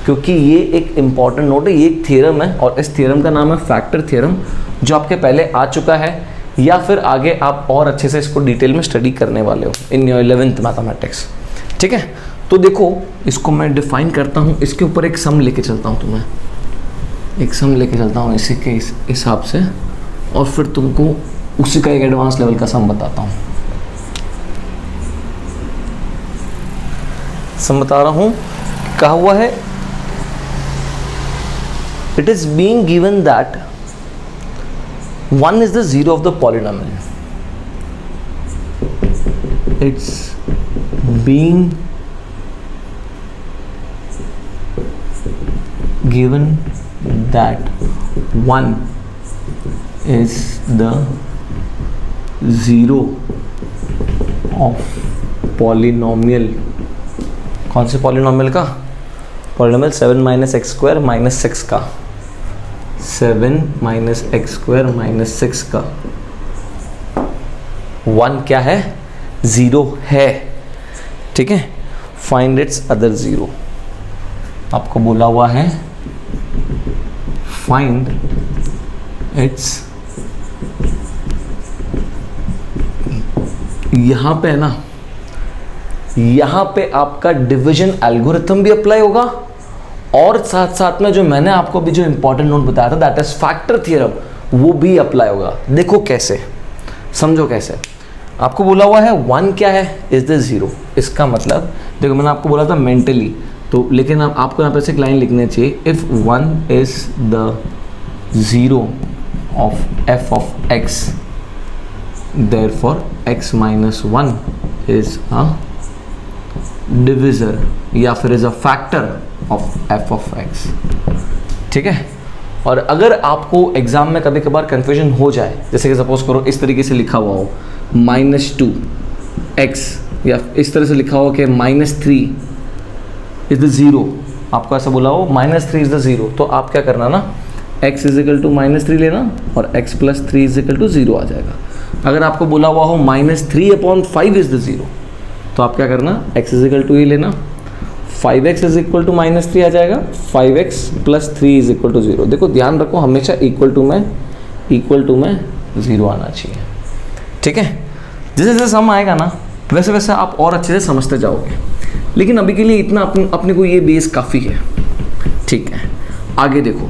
क्योंकि ये एक इम्पॉर्टेंट नोट है, ये एक थ्योरम है, और इस थ्योरम का नाम है फैक्टर थ्योरम, जो आपके पहले आ चुका है, या फिर आगे आप और अच्छे से इसको डिटेल में स्टडी करने वाले हो इन योर 11th मैथमेटिक्स। ठीक है, तो देखो इसको मैं डिफाइन करता हूँ, इसके ऊपर एक सम लेके चलता हूँ तुम्हें, एक सम लेके चलता हूँ इसी के हिसाब से, और फिर तुमको उसी का एक एडवांस लेवल का सम बताता हूँ। सम बता रहा हूँ, कहा हुआ है it is being given that 1 is the zero of the polynomial. It's being given that 1 is the zero of polynomial. कौन से पॉलिनोमियल का? Polynomial 7 minus x square minus 6 का, 7 माइनस एक्स स्क्वायर माइनस 6 का। 1 क्या है? ज़ीरो है। ठीक है, फाइंड इट्स अदर ज़ीरो। आपको बोला हुआ है फाइंड इट्स, यहाँ पे है ना, यहाँ पे आपका डिवीजन एल्गोरिथम भी अप्लाई होगा, और साथ साथ में जो मैंने आपको भी जो इंपॉर्टेंट नोट बताया था दैट इज फैक्टर थ्योरम, वो भी अप्लाई होगा। देखो कैसे, समझो कैसे। आपको बोला हुआ है 1 क्या है? Is the zero. इसका मतलब देखो मैंने आपको बोला था मेंटली, तो लेकिन आपको यहाँ पे से एक लाइन लिखनी चाहिए, if 1 is the zero of f of x, therefore x minus 1 is a divisor या फिर is a factor of f of x. ठीक है, और अगर आपको एग्जाम में कभी कभार कन्फ्यूजन हो जाए, जैसे कि सपोज करो इस तरीके से लिखा हुआ हो -2x, या इस तरह से लिखा हो कि -3 इज द ज़ीरो, आपको ऐसा बोला हो -3 इज द ज़ीरो, तो आप क्या करना ना, x इज इक्वल टू -3 लेना और x plus 3 is equal to 0 आ जाएगा। अगर आपको बोला हुआ हो -3/5 इज द ज़ीरो, तो आप क्या करना, x इज इक्वल टू ये लेना, 5x इज इक्वल टू -3 आ जाएगा, 5x plus 3 is equal to 0। देखो ध्यान रखो, हमेशा इक्वल टू में 0 आना चाहिए। ठीक है, जैसे जैसे सम आएगा ना, वैसे वैसे आप और अच्छे से समझते जाओगे, लेकिन अभी के लिए इतना अपने को ये बेस काफ़ी है। ठीक है, आगे देखो,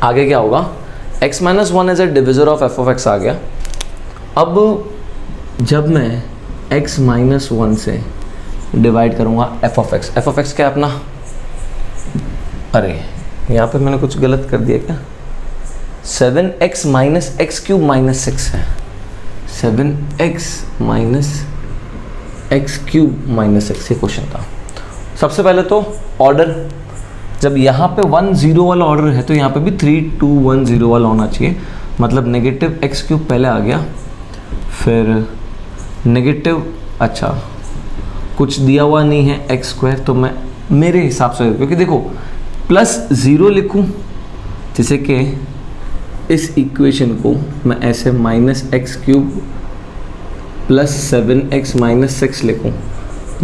आगे क्या होगा, x minus 1 as a divisor of f of x आ गया। अब जब मैं x माइनस 1 से डिवाइड करूँगा F of x, F of x क्या है अपना, अरे यहाँ पे मैंने कुछ गलत कर दिया क्या, 7x minus x cube minus 6 है, 7x minus x cube minus x, ये क्वेश्चन था। सबसे पहले तो ऑर्डर, जब यहाँ पे 1 0 वाला ऑर्डर है तो यहाँ पे भी 3 2 1 0 वाला होना चाहिए, मतलब नेगेटिव एक्स क्यूब पहले आ गया, फिर नेगेटिव, अच्छा कुछ दिया हुआ नहीं है एक्स स्क्वायर, तो मैं मेरे हिसाब से, क्योंकि देखो प्लस 0 लिखूँ जैसे कि इस इक्वेशन को मैं ऐसे minus x cube plus 7x minus 6 लिखूँ,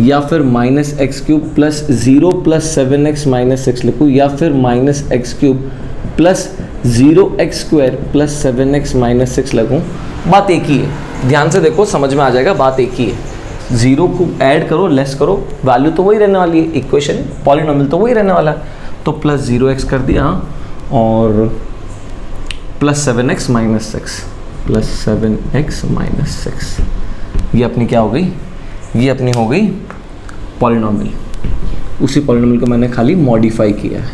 या फिर minus x cube plus 0 plus 7x minus 6 लिखूँ, या फिर minus x cube plus 0x square plus 7x minus 6 लिखूँ, बात एक ही है। ध्यान से देखो, समझ में आ जाएगा, बात एक ही है। 0 को ऐड करो, लेस करो, वैल्यू तो वही रहने वाली है, इक्वेशन पॉलिनोमियल तो वही रहने वाला है। तो प्लस 0x कर दिया और plus 7x minus 6, plus 7x minus 6, ये अपनी क्या हो गई, ये अपनी हो गई पॉलिनोमियल। उसी पॉलिनोमियल को मैंने खाली मॉडिफाई किया है,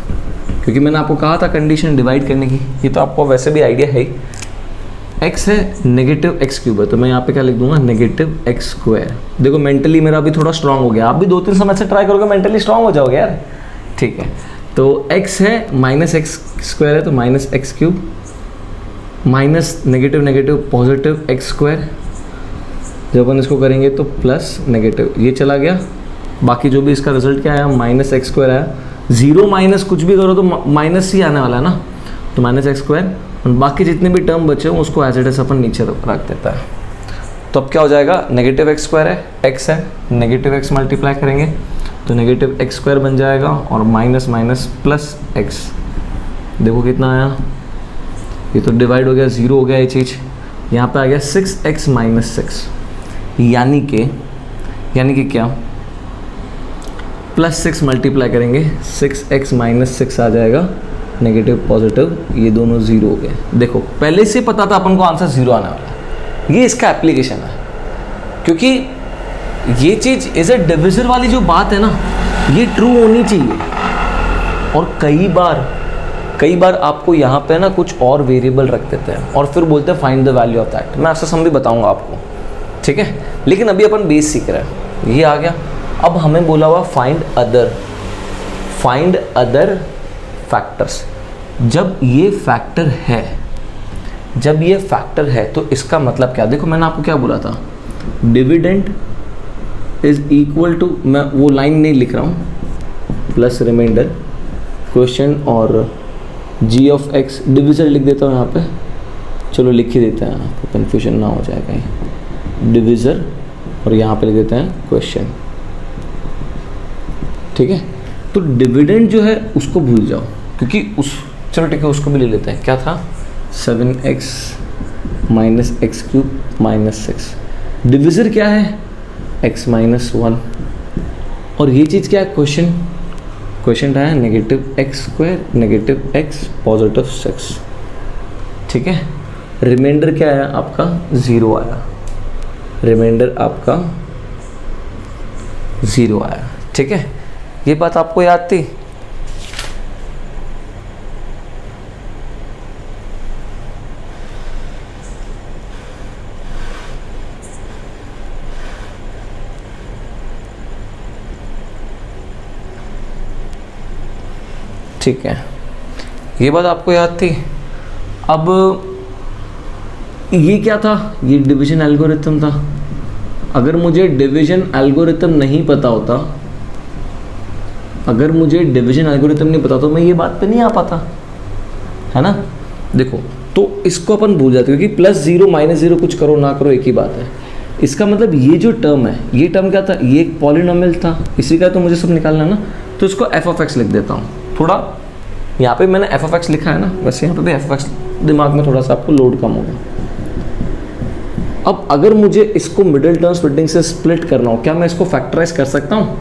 क्योंकि मैंने आपको कहा था कंडीशन डिवाइड करने की, ये तो आपको वैसे भी आइडिया है ही। x है नेगेटिव एक्स क्यूब है, तो मैं यहाँ पे क्या लिख दूंगा, नेगेटिव एक्स स्क्वायर। देखो मेंटली मेरा अभी थोड़ा स्ट्रांग हो गया, आप भी 2-3 समय से ट्राई करोगे मेंटली स्ट्रांग हो जाओगे यार, ठीक है। तो x है माइनस एक्स स्क्वायर है, तो minus x cube minus negative negative positive x square, जब अपन इसको करेंगे तो प्लस नेगेटिव, ये चला गया, बाकी जो भी इसका रिजल्ट क्या आया, माइनस एक्स स्क्वायर आया। 0 माइनस कुछ भी करो तो माइनस ही आने वाला है ना, तो माइनस एक्स स्क्वायर, और बाकी जितने भी टर्म बचे हों उसको एज इट इज अपन नीचे रख देता है। तो अब क्या हो जाएगा, नेगेटिव एक्स स्क्वायर है, एक्स है, नेगेटिव एक्स मल्टीप्लाई करेंगे तो नेगेटिव एक्स स्क्वायर बन जाएगा, और माइनस माइनस प्लस एक्स, देखो कितना आया, ये तो डिवाइड हो गया, 0 हो गया ये चीज़, यहाँ पे आ गया 6x माइनस 6, यानी कि क्या, प्लस 6 मल्टीप्लाई करेंगे 6x माइनस 6 आ जाएगा, नेगेटिव पॉजिटिव, ये दोनों 0 हो गए। देखो पहले से पता था अपन को आंसर 0 आने वाला है, ये इसका एप्लीकेशन है, क्योंकि ये चीज़ इज ए डिविजर वाली जो बात है ना, ये ट्रू होनी चाहिए। और कई बार आपको यहाँ पे ना कुछ और वेरिएबल रख देते हैं और फिर बोलते हैं find the value of that, मैं आपसे सम भी बताऊँगा आपको, ठीक है। लेकिन अभी अपन बेस सीख रहे हैं, ये आ गया। अब हमें बोला हुआ फाइंड अदर फैक्टर्स। जब ये फैक्टर है तो इसका मतलब क्या, देखो मैंने आपको क्या बोला था, डिविडेंड इज इक्वल टू, मैं वो लाइन नहीं लिख रहा हूँ, प्लस रिमाइंडर क्वेश्चन और g ऑफ x, डिविजर लिख देता हूँ यहाँ पे, चलो लिख ही देते हैं, आपको कन्फ्यूजन ना हो जाएगा, डिविजर और यहाँ पे लिख देते हैं क्वेश्चन, ठीक है। तो डिविडेंड जो है उसको भूल जाओ, क्योंकि चलो ठीक है उसको भी ले लेते हैं, क्या था, 7x minus x cube minus 6, divisor क्या है, x माइनस 1, और ये चीज़ क्या है, क्वेश्चन है negative x square negative x positive 6, ठीक है। रिमाइंडर क्या आया आपका, 0 आया, रिमाइंडर आपका 0 आया, ठीक है। ये बात आपको याद थी, ठीक है, ये बात आपको याद थी। अब ये क्या था, ये डिवीजन एल्गोरिथम था। अगर मुझे डिवीजन एल्गोरिथम नहीं पता होता, तो मैं ये बात पे नहीं आ पाता, है ना। देखो तो इसको अपन भूल जाते हैं, क्योंकि प्लस 0 माइनस 0 कुछ करो ना करो एक ही बात है। इसका मतलब ये जो टर्म है, ये टर्म क्या था, ये एक पॉलिनोमियल था, इसी का तो मुझे सब निकालना ना, तो इसको एफ ऑफ एक्स लिख देता हूँ। थोड़ा यहाँ पे मैंने एफ ऑफ एक्स लिखा है ना, वैसे यहाँ पे भी एफ ऑफ एक्स, दिमाग में थोड़ा सा आपको लोड कम होगा। अब अगर मुझे इसको मिडिल टर्म स्प्लिटिंग से स्प्लिट करना हो, क्या मैं इसको फैक्टराइज कर सकता हूँ,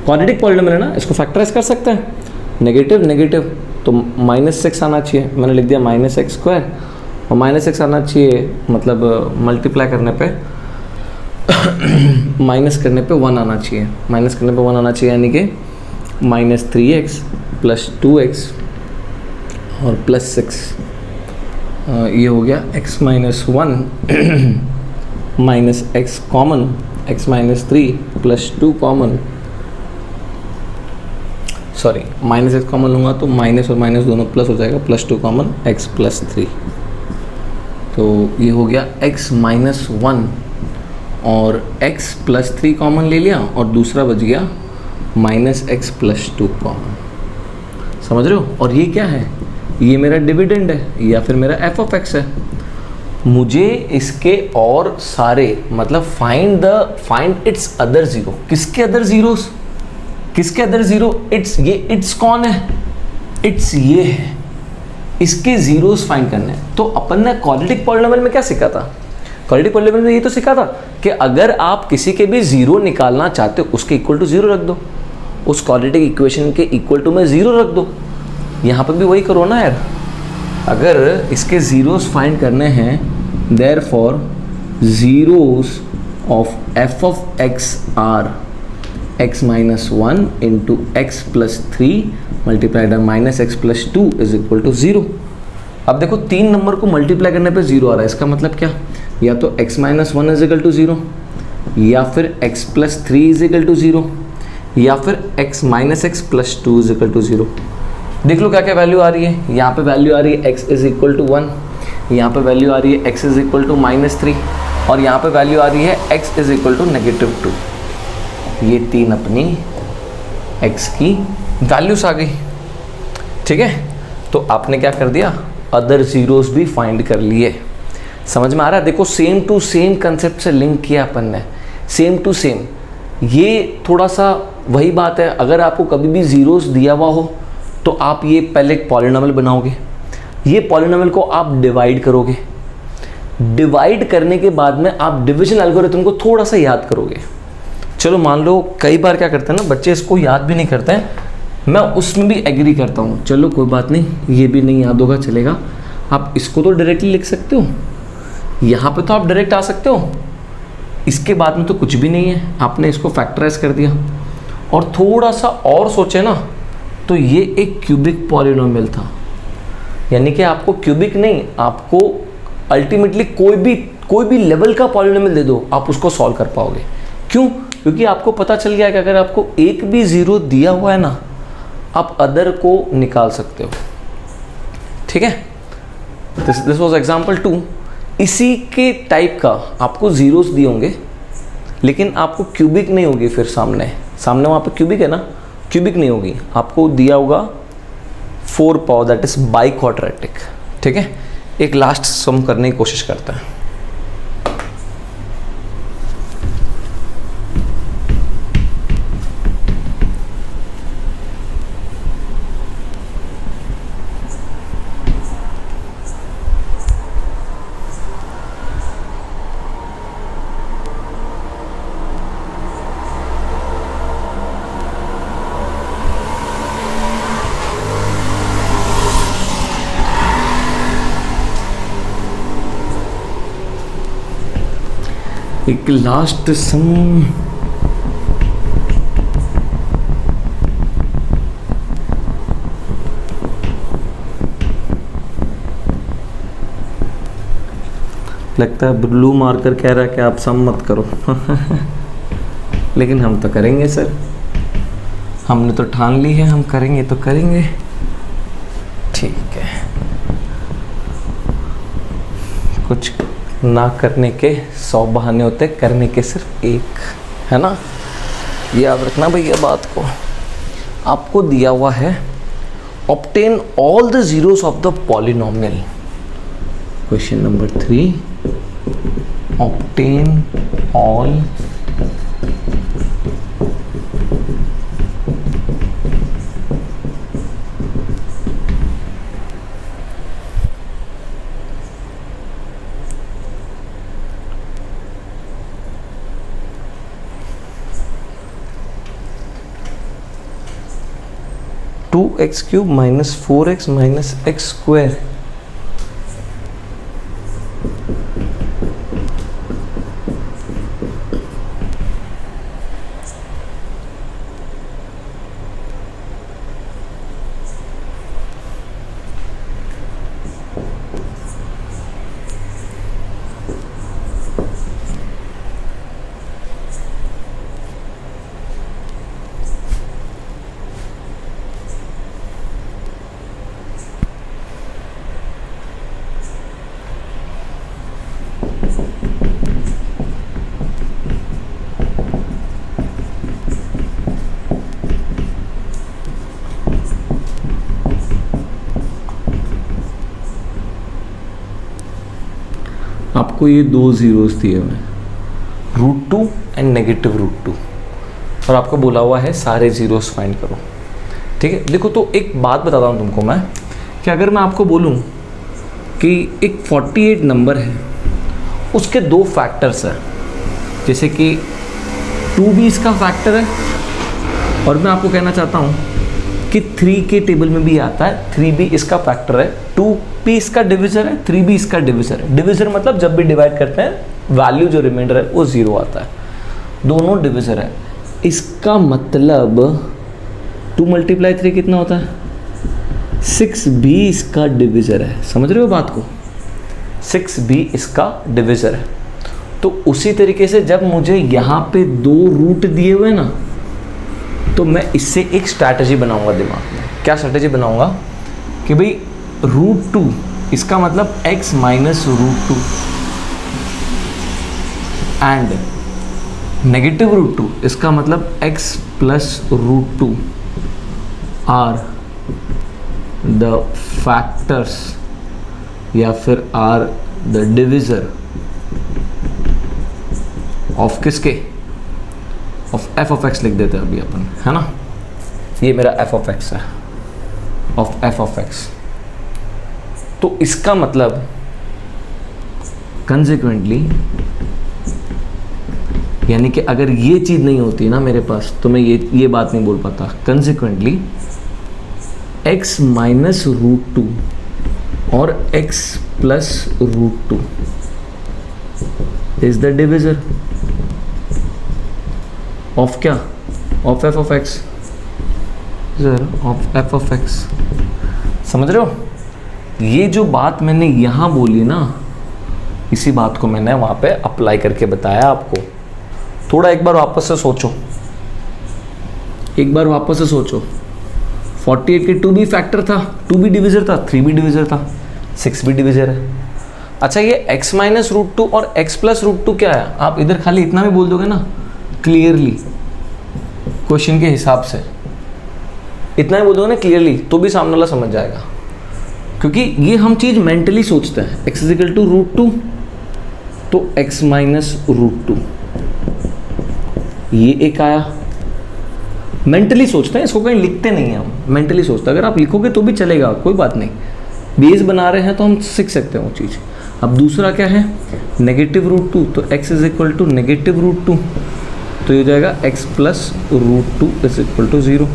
क्वाड्रेटिक पॉलिनोमियल है ना, इसको फैक्टराइज कर सकते हैं, नेगेटिव तो माइनस 6 आना चाहिए, मैंने लिख दिया माइनस एक्स स्क्वायर, और माइनस 6 आना चाहिए, मतलब मल्टीप्लाई करने पे माइनस करने पे 1 आना चाहिए, यानी कि माइनस 3x प्लस 2x और प्लस 6, ये हो गया x minus 1 minus x common, x minus 3 plus 2 common, sorry minus x common लूँगा तो माइनस और माइनस दोनों प्लस हो जाएगा, प्लस 2 कॉमन x प्लस 3, तो ये हो गया x माइनस 1 और x प्लस 3 कॉमन ले लिया और दूसरा बच गया माइनस एक्स प्लस 2 कॉमन। समझ रहे हो? और ये क्या है? ये मेरा डिविडेंड है या फिर मेरा एफ ऑफ एक्स है। मुझे इसके और सारे मतलब फाइंड इट्स अदर जीरो। किसके अदर जीरोस? किसके अदर जीरो? इट्स, ये इट्स कौन है? इट्स ये है, इसके जीरोस फाइंड करने हैं। तो अपन ने क्वाड्रेटिक पॉलिनोमियल में क्या सीखा था? क्वाड्रेटिक पॉलिनोमियल में ये तो सीखा था कि अगर आप किसी के भी जीरो निकालना चाहते हो उसके इक्वल टू जीरो रख दो, उस क्वाड्रेटिक इक्वेशन के इक्वल टू में जीरो रख दो। यहाँ पर भी वही करो ना यार। अगर इसके जीरोस फाइंड करने हैं, therefore zeros of f of x are x minus 1 into x plus 3 multiplied by minus x plus 2 is equal to 0। अब देखो 3 नंबर को मल्टीप्लाई करने पे 0 आ रहा है, इसका मतलब क्या? या तो x minus 1 is equal to 0, या फिर x plus 3 is equal to 0, या फिर x minus x plus 2 is equal to 0। देख लो क्या क्या वैल्यू आ रही है। यहाँ पे वैल्यू आ रही है x इज इक्वल टू 1, यहाँ पे वैल्यू आ रही है x is equal to minus 3 और यहाँ पे वैल्यू आ रही है x is equal to negative 2। ये 3 अपनी x की वैल्यूज आ गई। ठीक है, तो आपने क्या कर दिया? अदर जीरोस भी फाइंड कर लिए। समझ में आ रहा है? देखो सेम टू सेम कंसेप्ट से लिंक किया अपन ने, सेम टू सेम। ये थोड़ा सा वही बात है, अगर आपको कभी भी जीरोस दिया हुआ हो तो आप ये पहले एक पॉलिनोमियल बनाओगे, ये पॉलिनोमियल को आप डिवाइड करोगे, डिवाइड करने के बाद में आप डिवीजन एल्गोरिथम को थोड़ा सा याद करोगे। चलो मान लो कई बार क्या करते हैं ना बच्चे, इसको याद भी नहीं करते हैं, मैं उसमें भी एग्री करता हूँ। चलो कोई बात नहीं, ये भी नहीं याद होगा चलेगा। आप इसको तो डायरेक्टली लिख सकते हो, यहाँ पे तो आप डायरेक्ट आ सकते हो, इसके बाद में तो कुछ भी नहीं है, आपने इसको फैक्टराइज कर दिया। और थोड़ा सा और सोचे ना तो ये एक क्यूबिक पॉलिनोमियल था, यानी कि आपको क्यूबिक नहीं, आपको अल्टीमेटली कोई भी लेवल का पॉलिनोमियल दे दो आप उसको सॉल्व कर पाओगे। क्यों? क्योंकि आपको पता चल गया कि अगर आपको एक भी जीरो दिया हुआ है ना, आप अदर को निकाल सकते हो। ठीक है, दिस वाज एग्जांपल 2। इसी के टाइप का आपको जीरोस दिए होंगे लेकिन आपको क्यूबिक नहीं होगी, फिर सामने वहाँ पे क्यूबिक है ना, क्यूबिक नहीं होगी, आपको दिया होगा 4 power, that is by quadratic. ठीक है, एक लास्ट सम करने की कोशिश करते हैं। एक लास्ट सम, लगता है ब्लू मार्कर कह रहा है कि आप सम मत करो लेकिन हम तो करेंगे सर, हमने तो ठान ली है, हम करेंगे तो करेंगे। ठीक है, कुछ ना करने के 100 बहाने होते, करने के सिर्फ एक, है ना? याद रखना भैया बात को। आपको दिया हुआ है obtain all the zeros of the polynomial. Question number 3, obtain all two x cube minus 4x minus x square. आपको ये दो ज़ीरोस दिए हुए हैं, √2 एंड -√2, और आपको बोला हुआ है सारे ज़ीरोस फाइंड करो। ठीक है, देखो तो एक बात बताता हूँ तुमको मैं कि अगर मैं आपको बोलूँ कि एक 48 नंबर है, उसके दो फैक्टर्स हैं, जैसे कि 2 भी इसका फैक्टर है, और मैं आपको कहना चाहता हूँ कि 3 के टेबल में भी आता है, 3 भी इसका फैक्टर है, 2 भी इसका डिविज़र है, 3 भी इसका डिविज़र है। डिविज़र मतलब जब भी डिवाइड करते हैं वैल्यू जो रिमाइंडर है वो 0 आता है, दोनों डिविज़र है। इसका मतलब 2 × 3 कितना होता है? 6 भी इसका डिविज़र है। समझ रहे हो बात को? 6 भी इसका डिविज़र है। तो उसी तरीके से जब मुझे यहाँ पे 2 रूट दिए हुए ना, तो मैं इससे एक स्ट्रैटेजी बनाऊंगा दिमाग में। क्या स्ट्रैटेजी बनाऊंगा कि भाई √2 इसका मतलब x - √2 एंड -√2 इसका मतलब x + √2 आर द फैक्टर्स या फिर आर द डिविज़र ऑफ किसके? ऑफ f(x) लिख देते हैं अभी अपन, है ना। ये मेरा f(x) है, ऑफ f(x). तो इसका मतलब कंसिक्वेंटली, यानी कि अगर ये चीज़ नहीं होती ना मेरे पास तो मैं ये बात नहीं बोल पाता। कंसिक्वेंटली x - √2 और x + √2 is the divisor of क्या? Of f(x), of f(x). समझ रहे हो? ये जो बात मैंने यहाँ बोली ना, इसी बात को मैंने वहाँ पे अप्लाई करके बताया आपको। थोड़ा एक बार वापस से सोचो, 48 के 2 भी फैक्टर था, 2 भी डिविज़र था, 3 भी डिविज़र था, 6 भी डिविज़र है। अच्छा, ये x - √2 और x + √2 क्या है? आप इधर खाली इतना भी बोल दोगे ना क्लियरली, क्वेश्चन के हिसाब से इतना ही बोल दोगे ना क्लियरली, तो भी सामने वाला समझ जाएगा। क्योंकि ये हम चीज़ मेंटली सोचते हैं, x = √2 तो x - √2, ये एक आया। मेंटली सोचते हैं, इसको कहीं लिखते नहीं हैं हम, मेंटली सोचते हैं। अगर आप लिखोगे तो भी चलेगा, कोई बात नहीं, बेस बना रहे हैं तो हम सीख सकते हैं वो चीज़। अब दूसरा क्या है? -√2, तो x = -√2, तो ये हो जाएगा x + √2 = 0।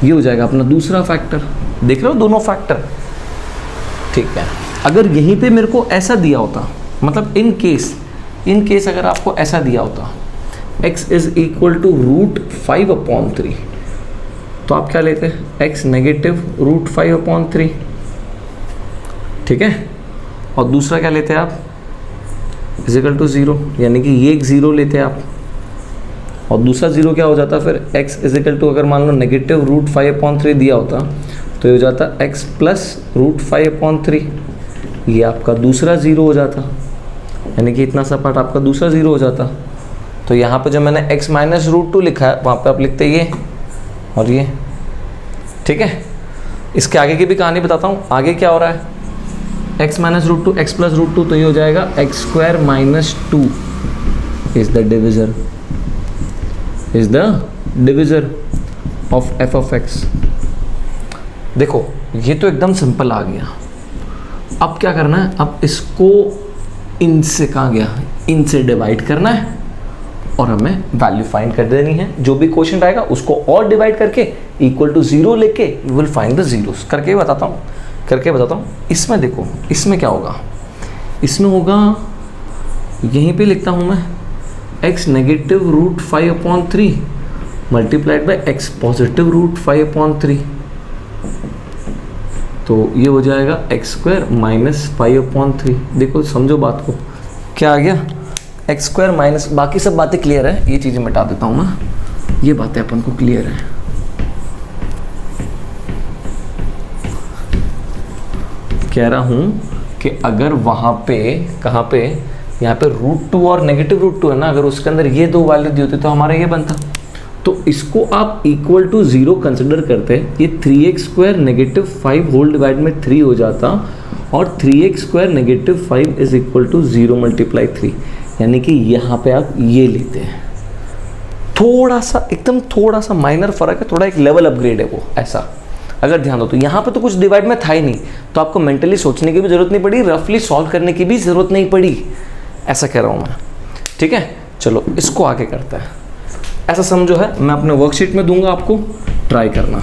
ये हो जाएगा अपना दूसरा फैक्टर। देख रहे हो दोनों फैक्टर? ठीक है। अगर यहीं पे मेरे को ऐसा दिया होता, मतलब इन केस अगर आपको ऐसा दिया होता x = √5/3, तो आप क्या लेते हैं? x -√5/3, ठीक है। और दूसरा क्या लेते हैं आप? = 0, यानी कि ये एक 0 लेते हैं आप, और दूसरा 0 क्या हो जाता फिर? x = अगर मान लो -√5/3 दिया होता तो ये हो जाता x + √5/3, ये आपका दूसरा 0 हो जाता, यानी कि इतना सा पार्ट आपका दूसरा 0 हो जाता। तो यहाँ पे जो मैंने x - √2 लिखा है वहाँ पे आप लिखते ये और ये, ठीक है। इसके आगे की भी कहानी बताता हूँ। आगे क्या हो रहा है? x - √2 x + √2, तो ये हो जाएगा x² - 2 is the divisor of f(x). देखो ये तो एकदम सिंपल आ गया। अब क्या करना है? अब इसको इनसे कहाँ गया? इनसे डिवाइड करना है और हमें वैल्यू फाइंड कर देनी है। जो भी क्वेश्चन आएगा उसको और डिवाइड करके = 0 लेके we will find the zeros. करके बताता हूँ। इसमें देखो, इसमें क्या होगा? इसमें होगा, यहीं पे लिखता हूँ मैं, x -√5/3 मल्टीप्लाइड बाय x +√5/3, तो ये हो जाएगा x² - 5/3। देखो समझो बात को, क्या आ गया? x²- बाकी सब बातें क्लियर है, ये चीज़ें मिटा देता हूँ मैं, ये बातें अपन को क्लियर है। कह रहा हूँ कि अगर वहाँ पे, कहाँ पे, यहाँ पे √2 और -√2 है ना, अगर उसके अंदर ये दो वैल्यू दी होती तो हमारा ये बनता। तो इसको आप = 0 कंसिडर करते, ये 3x² - 5 होल डिवाइड में 3 हो जाता, और 3x square negative 5 is equal to 0 multiply 3, यानी कि यहाँ पे आप ये लेते हैं। थोड़ा सा एकदम थोड़ा सा माइनर फर्क है, थोड़ा एक लेवल अपग्रेड है वो, ऐसा अगर ध्यान दो तो यहाँ पे तो कुछ डिवाइड में था ही नहीं, तो आपको मेंटली सोचने की भी जरूरत नहीं पड़ी, रफली सॉल्व करने की भी जरूरत नहीं पड़ी, ऐसा कह रहा हूँ मैं। ठीक है, चलो इसको आगे करते हैं। ऐसा समझो है, मैं अपने वर्कशीट में दूंगा आपको, ट्राई करना।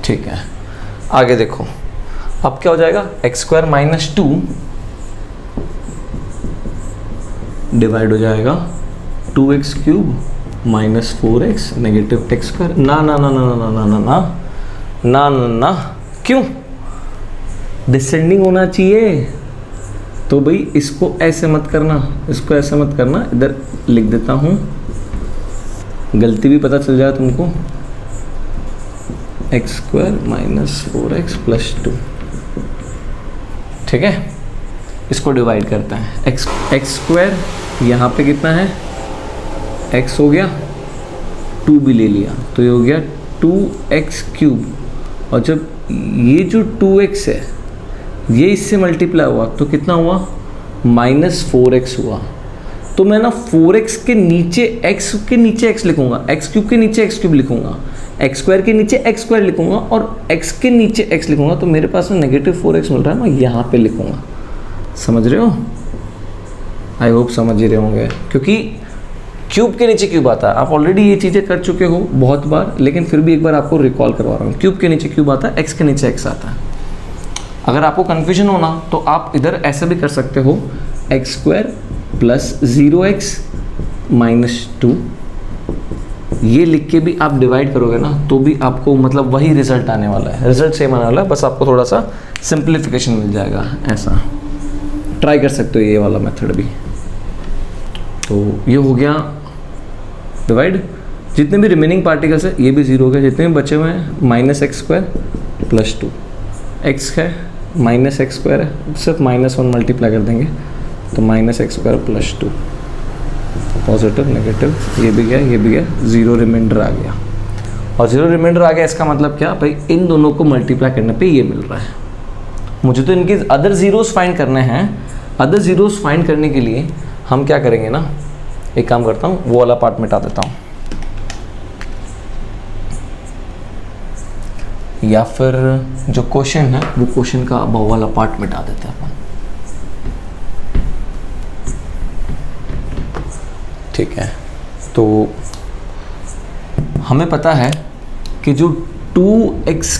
ठीक है, आगे देखो अब क्या हो जाएगा, एक्स स्क्वायर माइनस 2 डिवाइड हो जाएगा 2x cube minus 4x negative x square. ना ना ना ना ना ना ना ना ना ना ना ना, क्यों? डिसेंडिंग होना चाहिए, तो भाई इसको ऐसे मत करना, इसको ऐसे मत करना, इधर लिख देता हूँ, गलती भी पता चल जाए तुमको। X square minus 4x plus 2, ठीक है, इसको डिवाइड करते हैं। एक्स स्क्वायर यहाँ पे कितना है, x हो गया, 2 भी ले लिया तो ये हो गया 2x क्यूब, और जब ये जो 2x है ये इससे मल्टीप्लाई हुआ तो कितना हुआ, माइनस 4x हुआ। तो मैं ना 4x के नीचे x के नीचे x लिखूंगा, x क्यूब के नीचे x क्यूब लिखूंगा, एक्स स्क्वायर के नीचे एक्स स्क्वायर लिखूंगा और x के नीचे x लिखूंगा, तो मेरे पास में नेगेटिव 4x मिल रहा है, मैं यहाँ पे लिखूंगा। समझ रहे हो? आई होप समझ ही रहे होंगे, क्योंकि क्यूब के नीचे क्यूब आता है, आप ऑलरेडी ये चीज़ें कर चुके हो बहुत बार, लेकिन फिर भी एक बार आपको रिकॉल करवा रहा हूँ। क्यूब के नीचे क्यूब आता है, एक्स के नीचे एक्स आता है। अगर आपको कन्फ्यूजन होना तो आप इधर ऐसे भी कर सकते हो, x square plus 0x minus 2, ये लिख के भी आप डिवाइड करोगे ना तो भी आपको मतलब वही रिजल्ट आने वाला है, रिजल्ट सेम आने वाला है, बस आपको थोड़ा सा सिंप्लीफिकेशन मिल जाएगा। ऐसा ट्राई कर सकते हो ये वाला मेथड भी। तो ये हो गया डिवाइड, जितने भी रिमेनिंग पार्टिकल्स है ये भी 0 हो गए, जितने भी बचे हुए हैं minus x square plus 2, x है माइनस एक्स स्क्वायर है, सिर्फ -1 मल्टीप्लाई कर देंगे तो minus x square plus 2, positive negative, ये भी गया ये भी गया, 0 रिमाइंडर आ गया। और 0 रिमाइंडर आ गया, इसका मतलब क्या भाई, इन दोनों को मल्टीप्लाई करने पे ये मिल रहा है। मुझे तो इनके अदर ज़ीरोस फाइंड करने हैं। अदर ज़ीरोस फाइंड करने के लिए हम क्या करेंगे ना, एक काम करता हूँ, वो वाला पार्ट मिटा देता हूँ, या फिर जो क्वेश्चन है वो क्वेश्चन का अब वाला पार्ट मिटा देते हैं अपन। ठीक है, तो हमें पता है कि जो 2x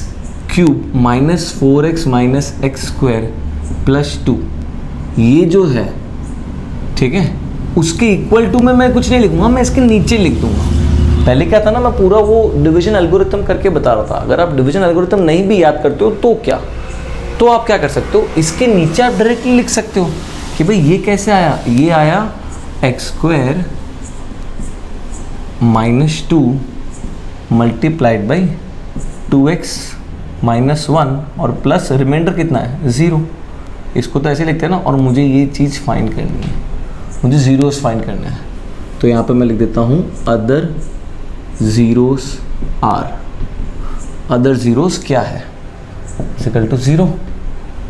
cube minus 4x minus x square plus 2 ये जो है, ठीक है, उसके इक्वल टू में मैं कुछ नहीं लिखूंगा, मैं इसके नीचे लिख दूंगा। पहले क्या था ना, मैं पूरा वो डिवीजन एल्गोरिथम करके बता रहा था। अगर आप डिवीजन एल्गोरिथम नहीं भी याद करते हो तो क्या, तो आप क्या कर सकते हो, इसके नीचे आप डायरेक्टली लिख सकते हो कि भाई ये कैसे आया, ये आया x square minus 2 multiplied by 2x minus 1 और प्लस रिमाइंडर कितना है 0। इसको तो ऐसे लिखते हैं ना, और मुझे ये चीज़ फाइंड करनी है, मुझे ज़ीरोस फाइंड करना है, तो यहाँ पे मैं लिख देता हूँ other zeros are. Other zeros क्या है, इक्वल टू 0,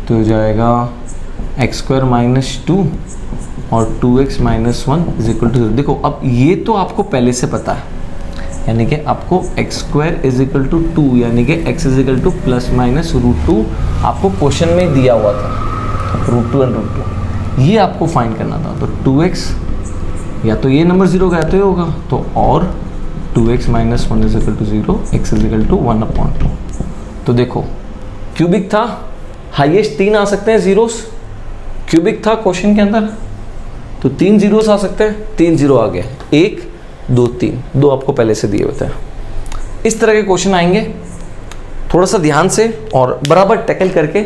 तो हो जाएगा एक्स स्क्वायर माइनस 2 और 2x minus 1 is equal to 0। देखो अब ये तो आपको पहले से पता है, यानी कि आपको x square is equal to 2, यानी कि x is equal to plus minus √2 आपको क्वेश्चन में दिया हुआ था, √2 एंड √2 ये आपको फाइंड करना था। तो 2x या तो ये नंबर 0 का, या तो ये होगा, तो और 2x minus 1 is equal to 0, x is equal to 1/2। तो देखो क्यूबिक था, हाईएस्ट 3 आ सकते हैं ज़ीरोस, क्यूबिक था क्वेश्चन के अंदर, तो 3 ज़ीरोस आ सकते हैं, 3 0 आ गए, 1 2 3, 2 आपको पहले से दिए होते हैं। इस तरह के क्वेश्चन आएंगे, थोड़ा सा ध्यान से और बराबर टैकल करके,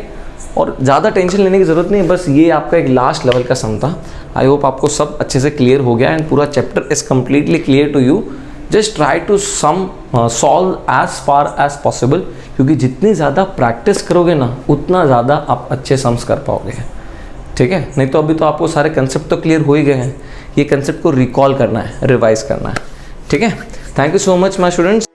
और ज़्यादा टेंशन लेने की ज़रूरत नहीं है, बस ये आपका एक लास्ट लेवल का सम था। आई होप आपको सब अच्छे से क्लियर हो गया एंड पूरा chapter is completely clear to you. Just try to solve as far as possible, क्योंकि जितनी ज़्यादा प्रैक्टिस करोगे ना उतना ज़्यादा आप अच्छे सम्स कर पाओगे, ठीक है। नहीं तो अभी तो आपको सारे कंसेप्ट तो क्लियर हो ही गए हैं, ये कंसेप्ट को रिकॉल करना है, रिवाइज करना है, ठीक है। Thank you so much my students.